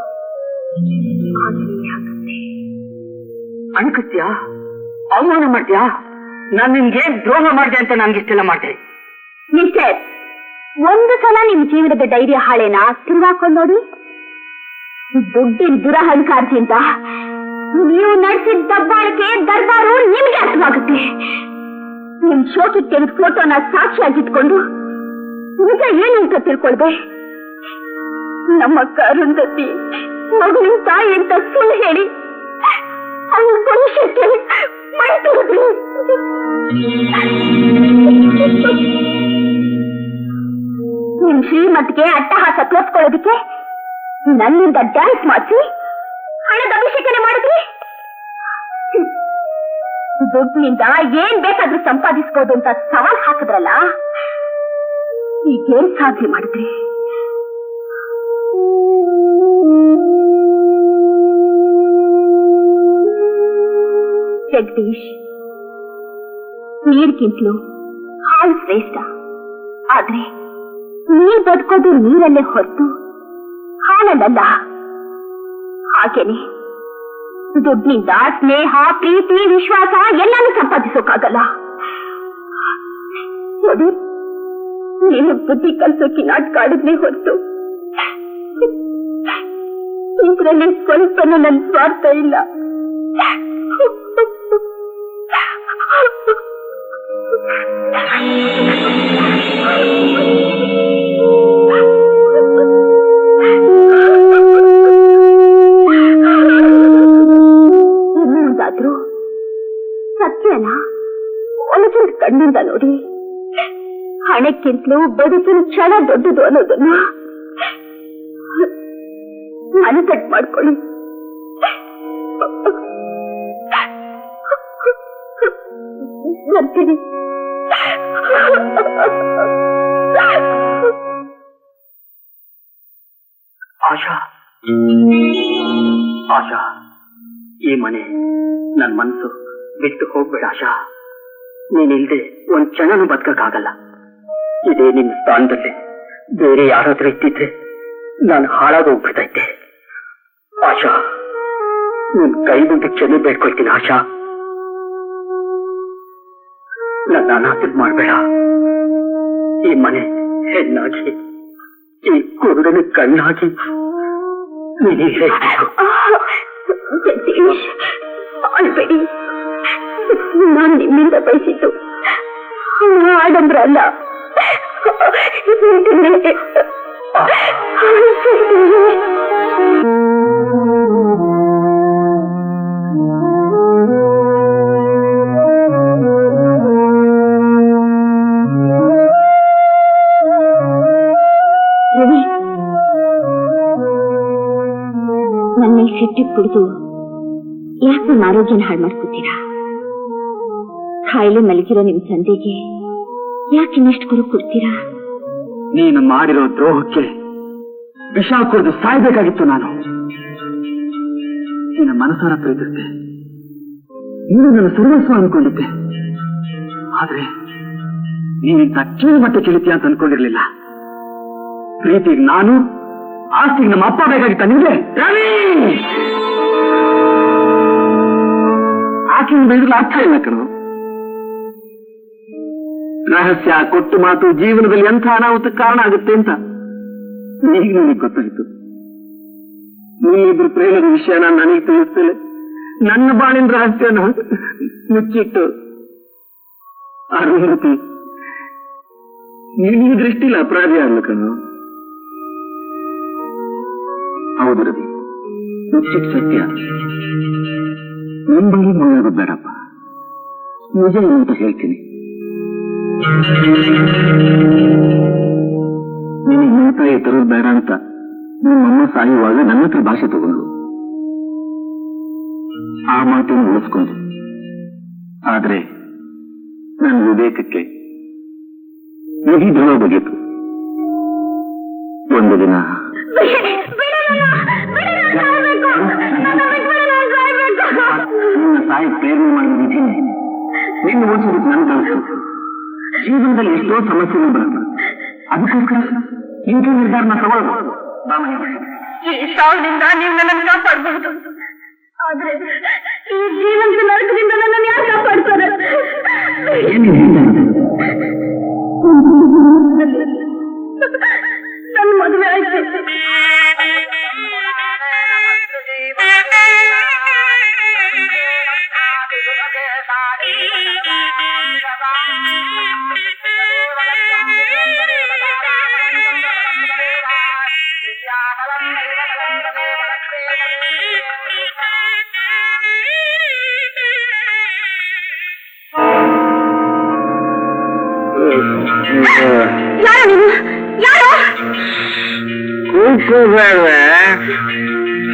ಅನ್ಕತ್ಯಾ? ಅವಮಾನ ಮಾಡ್ತೀಯಾ? ನಾನ್ ನಿನ್ಗೇನ್ ದ್ರೋಹ ಮಾಡಿದೆ ಅಂತ ನನ್ಗಿಷ್ಟೆಲ್ಲ ಮಾಡ್ತೆ? ಮಿಸ್ಟರ್, ಒಂದು ಸಲ ನಿಮ್ ಜೀವನದ ಧೈರ್ಯ ಹಾಳೆನ ತಿರುಗಾಕೊಂಡು ನೋಡಿ. ದುಡ್ಡಿನ ದುರಹಂಕಾರದಿಂದ ನೀವು ನಡೆಸಿದ ದಬ್ಬಾಳಿಕೆ ದರ್ಬಾರು ನಿಮ್ಗೆ ಅರ್ಥವಾಗುತ್ತೆ. ನಿಮ್ ಶೋಕಿ ತೆಗೆದ ಫೋಟೋನ ಸಾಕ್ಷಿಯಾಗಿಟ್ಕೊಂಡು ನಿಜ ಏನು ಅಂತ ತಿಳ್ಕೊಳ್ದೆ ನಮ್ಮ ಅರುಂಧತಿ ಮಗುವಿನ ತಾಯಿ ಅಂತ ಸುಳ್ಳು ಹೇಳಿ ಅವಳ ಭವಿಷ್ಯಕ್ಕೆ ಮೈ ತುಳಿದ್ರಿ. ನಿಮ್ ಶ್ರೀಮತಿಗೆ ಅಟ್ಟಹಾಸ ತೋರ್ಸ್ಕೊಳ್ಳೋದಕ್ಕೆ ನನ್ನಿಂದ ಡ್ಯಾನ್ಸ್ ಮಾಡಿಸಿ ಹಣದ ಅಭಿಷೇಕನೆ ಮಾಡಿದ್ರಿ. ದುಡ್ಡಿನಿಂದ ಏನ್ ಬೇಕಾದ್ರೂ ಸಂಪಾದಿಸ್ಬೋದು ಅಂತ ಸವಾಲ್ ಹಾಕಿದ್ರಲ್ಲ, ಈಗೇನ್ ಸಾಧನೆ ಮಾಡಿದ್ರಿ? ಜಗದೀಶ್, ನೀರ್ಗಿಂತಲೂ ಹಾಲು ಶ್ರೇಷ್ಠ. ಆದ್ರೆ ನೀರ್ ಬದುಕೋದು ನೀರಲ್ಲೇ ಹೊರತು ಹಾಲಲ್ಲ. ಹಾಗೇನೆ ದುಡ್ಡಿನಿಂದ ಸ್ನೇಹ, ಪ್ರೀತಿ, ವಿಶ್ವಾಸ ಎಲ್ಲಾನು ಸಂಪಾದಿಸೋಕಾಗಲ್ಲ. ನೋಡಿ, ನೀನು ಬುದ್ಧಿ ಕಲ್ಸೋಕೆ ನಾಟಕ ಆಡಿದ್ನೇ ಹೊರತು ಇದರಲ್ಲಿ ಸ್ವಲ್ಪನೂ ನನ್ನ ಸ್ವಾರ್ಥ ಇಲ್ಲ. ಇನ್ನೊಂದಾದ್ರೂ ಸತ್ಯನ ಒಳಗಿನ ಕಣ್ಣಿಂದ ನೋಡಿ ಹಣಕ್ಕಿಂತಲೂ ಬದುಕಿನ ಕ್ಷಣ ದೊಡ್ಡದು ಅನ್ನೋದನ್ನ ಮನಸ್ಸಟ್ಟು ಮಾಡ್ಕೊಳ್ಳಿ. ಬರ್ತೀನಿ. ಆಶಾ, ಆಶಾ, ಈ ಮನೆ ನನ್ನ ಮನಸ್ಸು ಬಿಟ್ಟು ಹೋಗ್ಬೇಡ ಆಶಾ. ನೀನಿಲ್ದೆ ಒಂದ್ ಕ್ಷಣನೂ ಬದುಕಕ್ಕಾಗಲ್ಲ. ಇದೇ ನಿನ್ನ ಸ್ಥಾನದಲ್ಲಿ ಬೇರೆ ಯಾರಾದ್ರೂ ಇದ್ದಿದ್ರೆ ನಾನು ಹಾಳಾಗೋಗ್ಬಿಡ್ತಾ ಇದ್ದೆ. ಆಶಾ, ನಿನ್ ಕೈ ಮುಗಿ ಕ್ಷಮೆ ಬೇಡ್ಕೊಳ್ತೀನಿ ಆಶಾ. ನನ್ನ ಅನಾಥ ಮಾಡ್ಬೇಡ. ಈ ಮನೆ ಹೆಣ್ಣಾಗಿ, ಈ ಕುರುಡನ ಕಣ್ಣಾಗಿ ನೀನೇ ಅಳ್ಬೇಡಿ. ನಾನು ನಿಮ್ಮಿಂದ ಬಯಸಿದ್ದು ಆಡಂಬ್ರ ಅಲ್ಲ. ನನ್ನ ಸಿಟ್ಟಿ ಕುಡಿದು ಯಾಕೆ ನಿಮ್ಮ ಆರೋಗ್ಯನ ಹಾಳು ಮಾಡ್ಕೊತೀರಾ? ಕಾಯಿಲೆ ಮಲಗಿರೋ ನಿಮ್ ತಂದೆಗೆ ಯಾಕೆ ಇನ್ನಷ್ಟು ಕುರು ಕೊಡ್ತೀರಾ? ನೀನು ಮಾಡಿರೋ ದ್ರೋಹಕ್ಕೆ ವಿಷ ಕುಡಿದು ಸಾಯ್ಬೇಕಾಗಿತ್ತು. ನಾನು ನಿನ್ನ ಮನಸಾರ ಪ್ರೀತಿಸಿದೆ, ನೀನು ನನ್ನ ಸರ್ವಸ್ವ ಅನ್ಕೊಂಡಿದ್ದೆ. ಆದ್ರೆ ನೀನಿಂತ ಕೀಳು ಮಟ್ಟ ಕೇಳಿತೀಯ ಅಂತ ಅನ್ಕೊಂಡಿರ್ಲಿಲ್ಲ. ಪ್ರೀತಿಗೆ ನಾನು, ಆಸ್ತಿಗೆ ನಮ್ಮ ಅಪ್ಪ ಬೇಕಾಗಿತ್ತ ನಿಮಗೆ? ಆಕೆ ಬೆಳೆದ್ರೆ ಅರ್ಥ ಇಲ್ಲ ಕಣು. ರಹಸ್ಯ, ಕೊಟ್ಟು ಮಾತು ಜೀವನದಲ್ಲಿ ಎಂಥ ಅನಾಹುತಕ್ಕೆ ಕಾರಣ ಆಗುತ್ತೆ ಅಂತ ಈಗ ನನಗೆ ಗೊತ್ತಾಯ್ತು. ನೀವಿಬ್ರು ಪ್ರೇಮದ ವಿಷಯನ ನನಗೆ ತಿಳಿಸ್ತೇನೆ. ನನ್ನ ಬಾಳಿನ ರಹಸ್ಯನ ಮುಚ್ಚಿಟ್ಟು ಅರುಂಧತಿ ನಿನ್ನ ದೃಷ್ಟಿಲಿ ಅಪರಾಧಿ ಅಲ್ಲ ಕಣು. ಹೌದು ರವಿ, ಮುಚ್ಚಿಟ್ಟು ಸತ್ಯ. ನಂಬಲ್ಲಿ ನೋಡೋದು ಬೇಡಪ್ಪ, ನಿಜ ಏನು ಅಂತ ಹೇಳ್ತೀನಿ. ನಿನಗೆ ಮೇತಾಯಿ ತರೋದು ಬೇಡ ಅಂತ ನಿಮ್ಮಮ್ಮ ಸಾಯುವಾಗ ನನ್ನ ಹತ್ರ ಭಾಷೆ ತಗೊಂಡು ಆ ಮಾತನ್ನು ಉಳಿಸ್ಕೊಂಡು, ಆದ್ರೆ ನನ್ನ ವಿವೇಕಕ್ಕೆ ನಿಧಿ ಧ್ರುವ ಬಗೆತು. ಒಂದು ದಿನ ತಾಯಿ ಪ್ರೇರಣೆ ಮಾಡಿದ ವಿಧಿ ನಿನ್ನ ಓದಿಸೋದಕ್ಕೆ ನನ್ನ ಕಳಿಸ್ತು. ಜೀವನದಲ್ಲಿ ಎಷ್ಟೋ ಸಮಸ್ಯೆಗಳು ಬರುತ್ತೆ, ಅದಕ್ಕೋಸ್ಕರ ಇಂಥ ನಿರ್ಧಾರನ ತಗೊಳ್ಬಹುದು. ಈ ಸಾವಿನಿಂದ ನೀವು ನನ್ನನ್ನು ಕಾಪಾಡಬಹುದು, ಆದ್ರೆ ಈ ಜೀವನದ ನರಕದಿಂದ ನನ್ನನ್ನು ಯಾರು ಕಾಪಾಡ್ತಾರೆ? ನನ್ನ ಮದುವೆ ಆಯ್ತು. ಯಾರು ನೀನು? ಯಾರು? ಕೂತ್ಕೋಬೇಡ್ವೆ,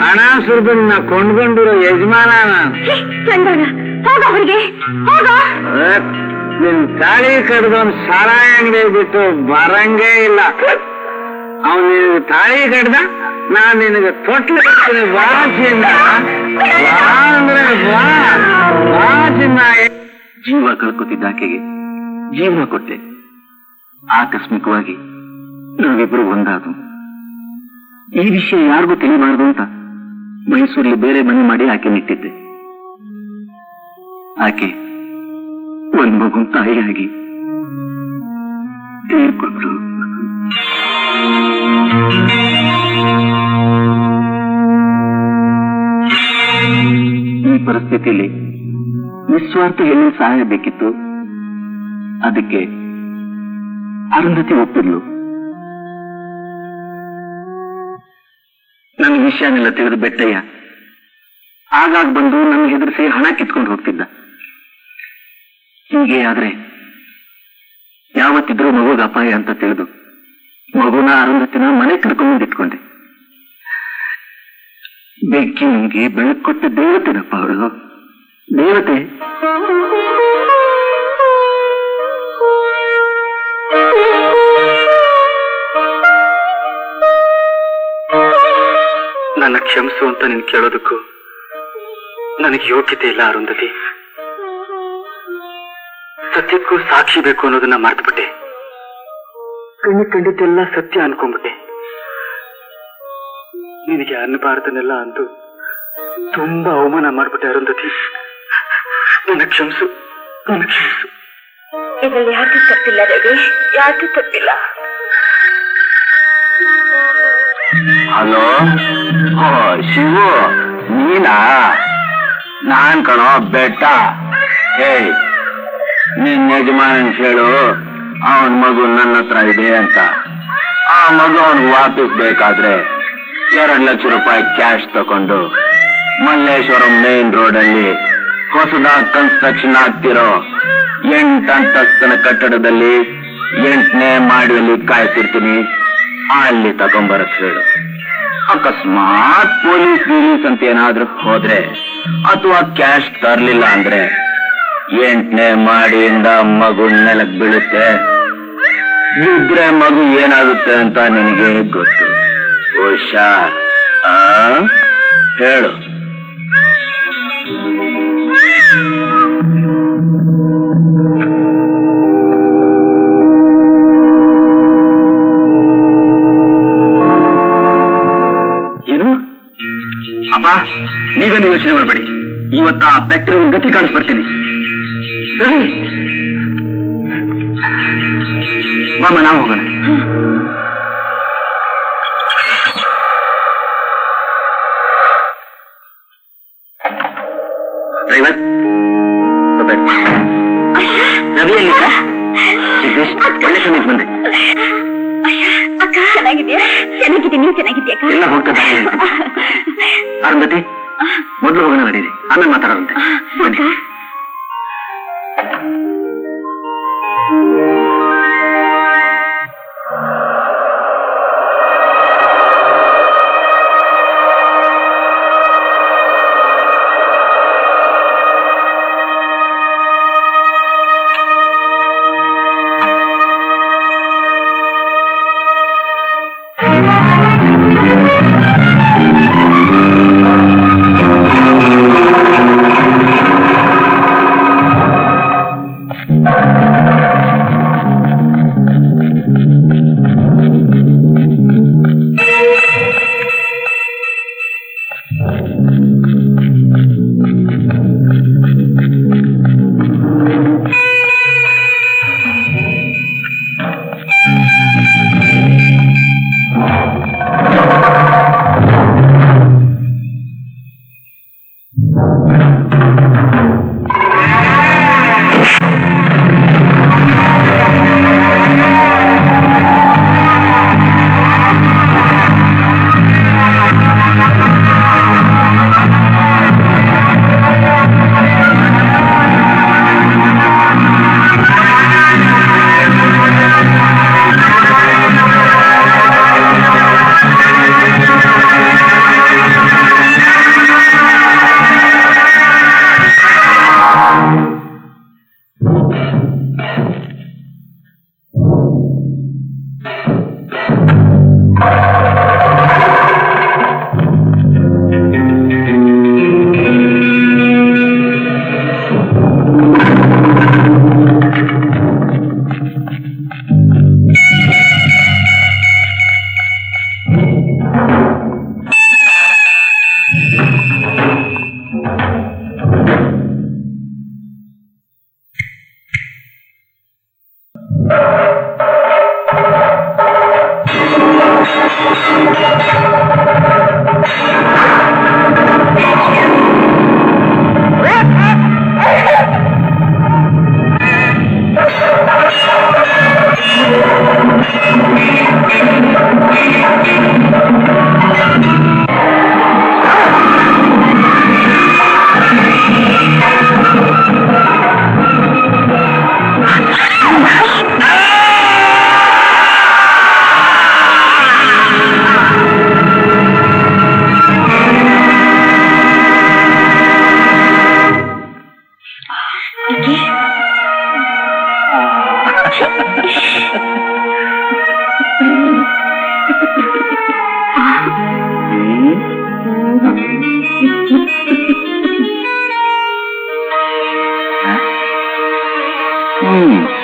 ಹಣ ಸುರಿದನ್ನ ಕೊಂಡ್ಕೊಂಡಿರೋ ಯಜಮಾನ ನಾನು. ಚಂದನ, ಹೋಗ ಹೊರಗೆ, ಹೋಗ. ನಿನ್ ತಾಳಿ ಕಡ್ದವನ್ ಸಾರಾಯ ಅಂಗಡಿ ಬಿಟ್ಟು ಬರಂಗೇ ಇಲ್ಲ. ಅವನ್ ನಿನಗೆ ತಾಳಿ ಕಡ್ದ, ನಾನ್ ನಿನಗೆ ತೊಟ್ಲು ಕಟ್ತೀನಿ. ಬಾ ಚಿನ್ನ, ಬಾ ಅಂದ್ರೆ ಬಾ, ಬಾ ಚಿನ್ನ. ಜೀವ ಕಳ್ಕೊತಿದ್ದ ಆಕೆಗೆ ಜೀವನ ಕೊಟ್ಟೆ. ಆಕಸ್ಮಿಕವಾಗಿ ನಾವಿಬ್ರು ಒಂದಾದು. ಈ ವಿಷಯ ಯಾರಿಗೂ ತಿಳಿಬಾರದು ಅಂತ ಮೈಸೂರಲ್ಲಿ ಬೇರೆ ಮನೆ ಮಾಡಿ ಆಕೆ ನಿಟ್ಟಿದ್ದೆ. ಆಕೆ ಒಂದ್ ಮಗು ತಾಯಿಯಾಗಿ ತೀರ್ಕೊಂಡ್ರು. ಈ ಪರಿಸ್ಥಿತಿಯಲ್ಲಿ ನಿಸ್ವಾರ್ಥ ಹೆಣ್ಣಿನ ಸಹಾಯ ಬೇಕಿತ್ತು. ಅದಕ್ಕೆ ಅರುಂಧತಿ ಒಪ್ಪಿದ್ಲು. ನನ್ನ ವಿಷಯನೆಲ್ಲ ತಿಳಿದು ಬೆಟ್ಟಯ್ಯ ಆಗಾಗ ಬಂದು ನನ್ನ ಹೆದರಿಸಿ ಹಣ ಕಿತ್ಕೊಂಡು ಹೋಗ್ತಿದ್ದ. ಹೀಗೆ ಆದ್ರೆ ಯಾವತ್ತಿದ್ರೂ ಮಗುಗೆ ಅಪಾಯ ಅಂತ ತಿಳಿದು ಮಗುನ ಅರುಂಧತಿನ ಮನೆ ಕರ್ಕೊಂಡು ಇಟ್ಕೊಂಡೆ. ಬೆಂಕಿ ನಿಮ್ಗೆ ಬೆಳಕು ಕೊಟ್ಟ ದೇವತೆನಪ್ಪ ಅವಳು, ದೇವತೆ. ನನ್ನ ಕ್ಷಮಿಸು ಅಂತ ನೀನು ಕೇಳೋದಕ್ಕೂ ನನಗೆ ಯೋಗ್ಯತೆ ಇಲ್ಲ ಅರುಂಧತಿ. ಸತ್ಯಕ್ಕೂ ಸಾಕ್ಷಿ ಬೇಕು ಅನ್ನೋದನ್ನ ಮರೆತುಬಿಟ್ಟೆ. ಕಂಡಿದ್ದೆಲ್ಲ ಸತ್ಯ ಅನ್ಕೊಂಡ್ಬಿಟ್ಟೆ. ನಿನಗೆ ಅನ್ನಬಾರದನ್ನೆಲ್ಲ ಅಂದು ತುಂಬಾ ಅವಮಾನ ಮಾಡ್ಬಿಟ್ಟೆ ಅರುಂಧತಿ. ನನ್ನ ಕ್ಷಮಿಸು, ನನ್ನ ಕ್ಷಮಿಸು. ಇದರಲ್ಲಿ ಯಾಕೆ ತಪ್ಪಿಲ್ಲ ರವಿ, ಯಾಕೆ ತಪ್ಪಿಲ್ಲ. ಹಲೋ, ಶಿವು ನೀನಾ? ನಾನ್ ಕಣೋ ಬೆಟ್ಟ. ಏಯ್, ನಿನ್ ಯಜಮಾನನ್ ಹೇಳು ಅವನ್ ಮಗು ನನ್ನ ಹತ್ರ ಇದೆ ಅಂತ. ಆ ಮಗು ಅವನ್ಗೆ ವಾಪಸ್ ಬೇಕಾದ್ರೆ 2 ಲಕ್ಷ ರೂಪಾಯಿ ಕ್ಯಾಶ್ ತಕೊಂಡು ಮಲ್ಲೇಶ್ವರಂ ಮೇನ್ ರೋಡ್ ಅಲ್ಲಿ ಹೊಸದಾಗಿ ಕನ್ಸ್ಟ್ರಕ್ಷನ್ ಆಗ್ತಿರೋ 8 ಅಂತಸ್ತಿನ ಕಟ್ಟಡದಲ್ಲಿ 8ನೇ ಮಾಡಿದಲ್ಲಿ ಕಾಯ್ತಿರ್ತೀನಿ. ಅಲ್ಲಿ ತಗೊಂಬರಕ್ ಹೇಳು. ಅಕಸ್ಮಾತ್ ಪೊಲೀಸ್ ಅಂತ ಏನಾದ್ರೂ ಹೋದ್ರೆ ಅಥವಾ ಕ್ಯಾಶ್ ತರ್ಲಿಲ್ಲ ಅಂದ್ರೆ 8ನೇ ಮಾಡಿಯಿಂದ ಮಗು ನೆಲಕ್ ಬೀಳುತ್ತೆ. ಬಿದ್ರೆ ಮಗು ಏನಾಗುತ್ತೆ ಅಂತ ನಿನಗೆ ಗೊತ್ತು. ಹುಷಾರ್. ಹೇಳು. ಏನು ಅಪ್ಪ, ನೀವೇನು ಯೋಚನೆ ಮಾಡಬೇಡಿ. ಇವತ್ತ ಆ ಫ್ಯಾಕ್ಟರಿ ಗತಿ ಕಾಣಿಸ್ಬರ್ತೀನಿ. ಮಾಮ, ನಾವು ಹೋಗೋಣ. ಡ್ರೈವರ್, ರವಿಯಲ್ಲಿ ಒಳ್ಳೆ ಸಮಯಕ್ಕೆ ಬಂದೆ. ಅಕ್ಕ ಚೆನ್ನಾಗಿದ್ಯಾ? ಚೆನ್ನಾಗಿದ್ದೀನಿ, ನೀವು ಚೆನ್ನಾಗಿದ್ಯಾ? ಎಲ್ಲ ಹೋಗ್ತಾ ಅರುಂಧತಿ, ಮೊದಲು ಹೋಗೋಣ ನಡೀರಿ, ಆಮೇಲೆ ಮಾತಾಡೋದಂತೆ. ಬನ್ನಿ. Hmm.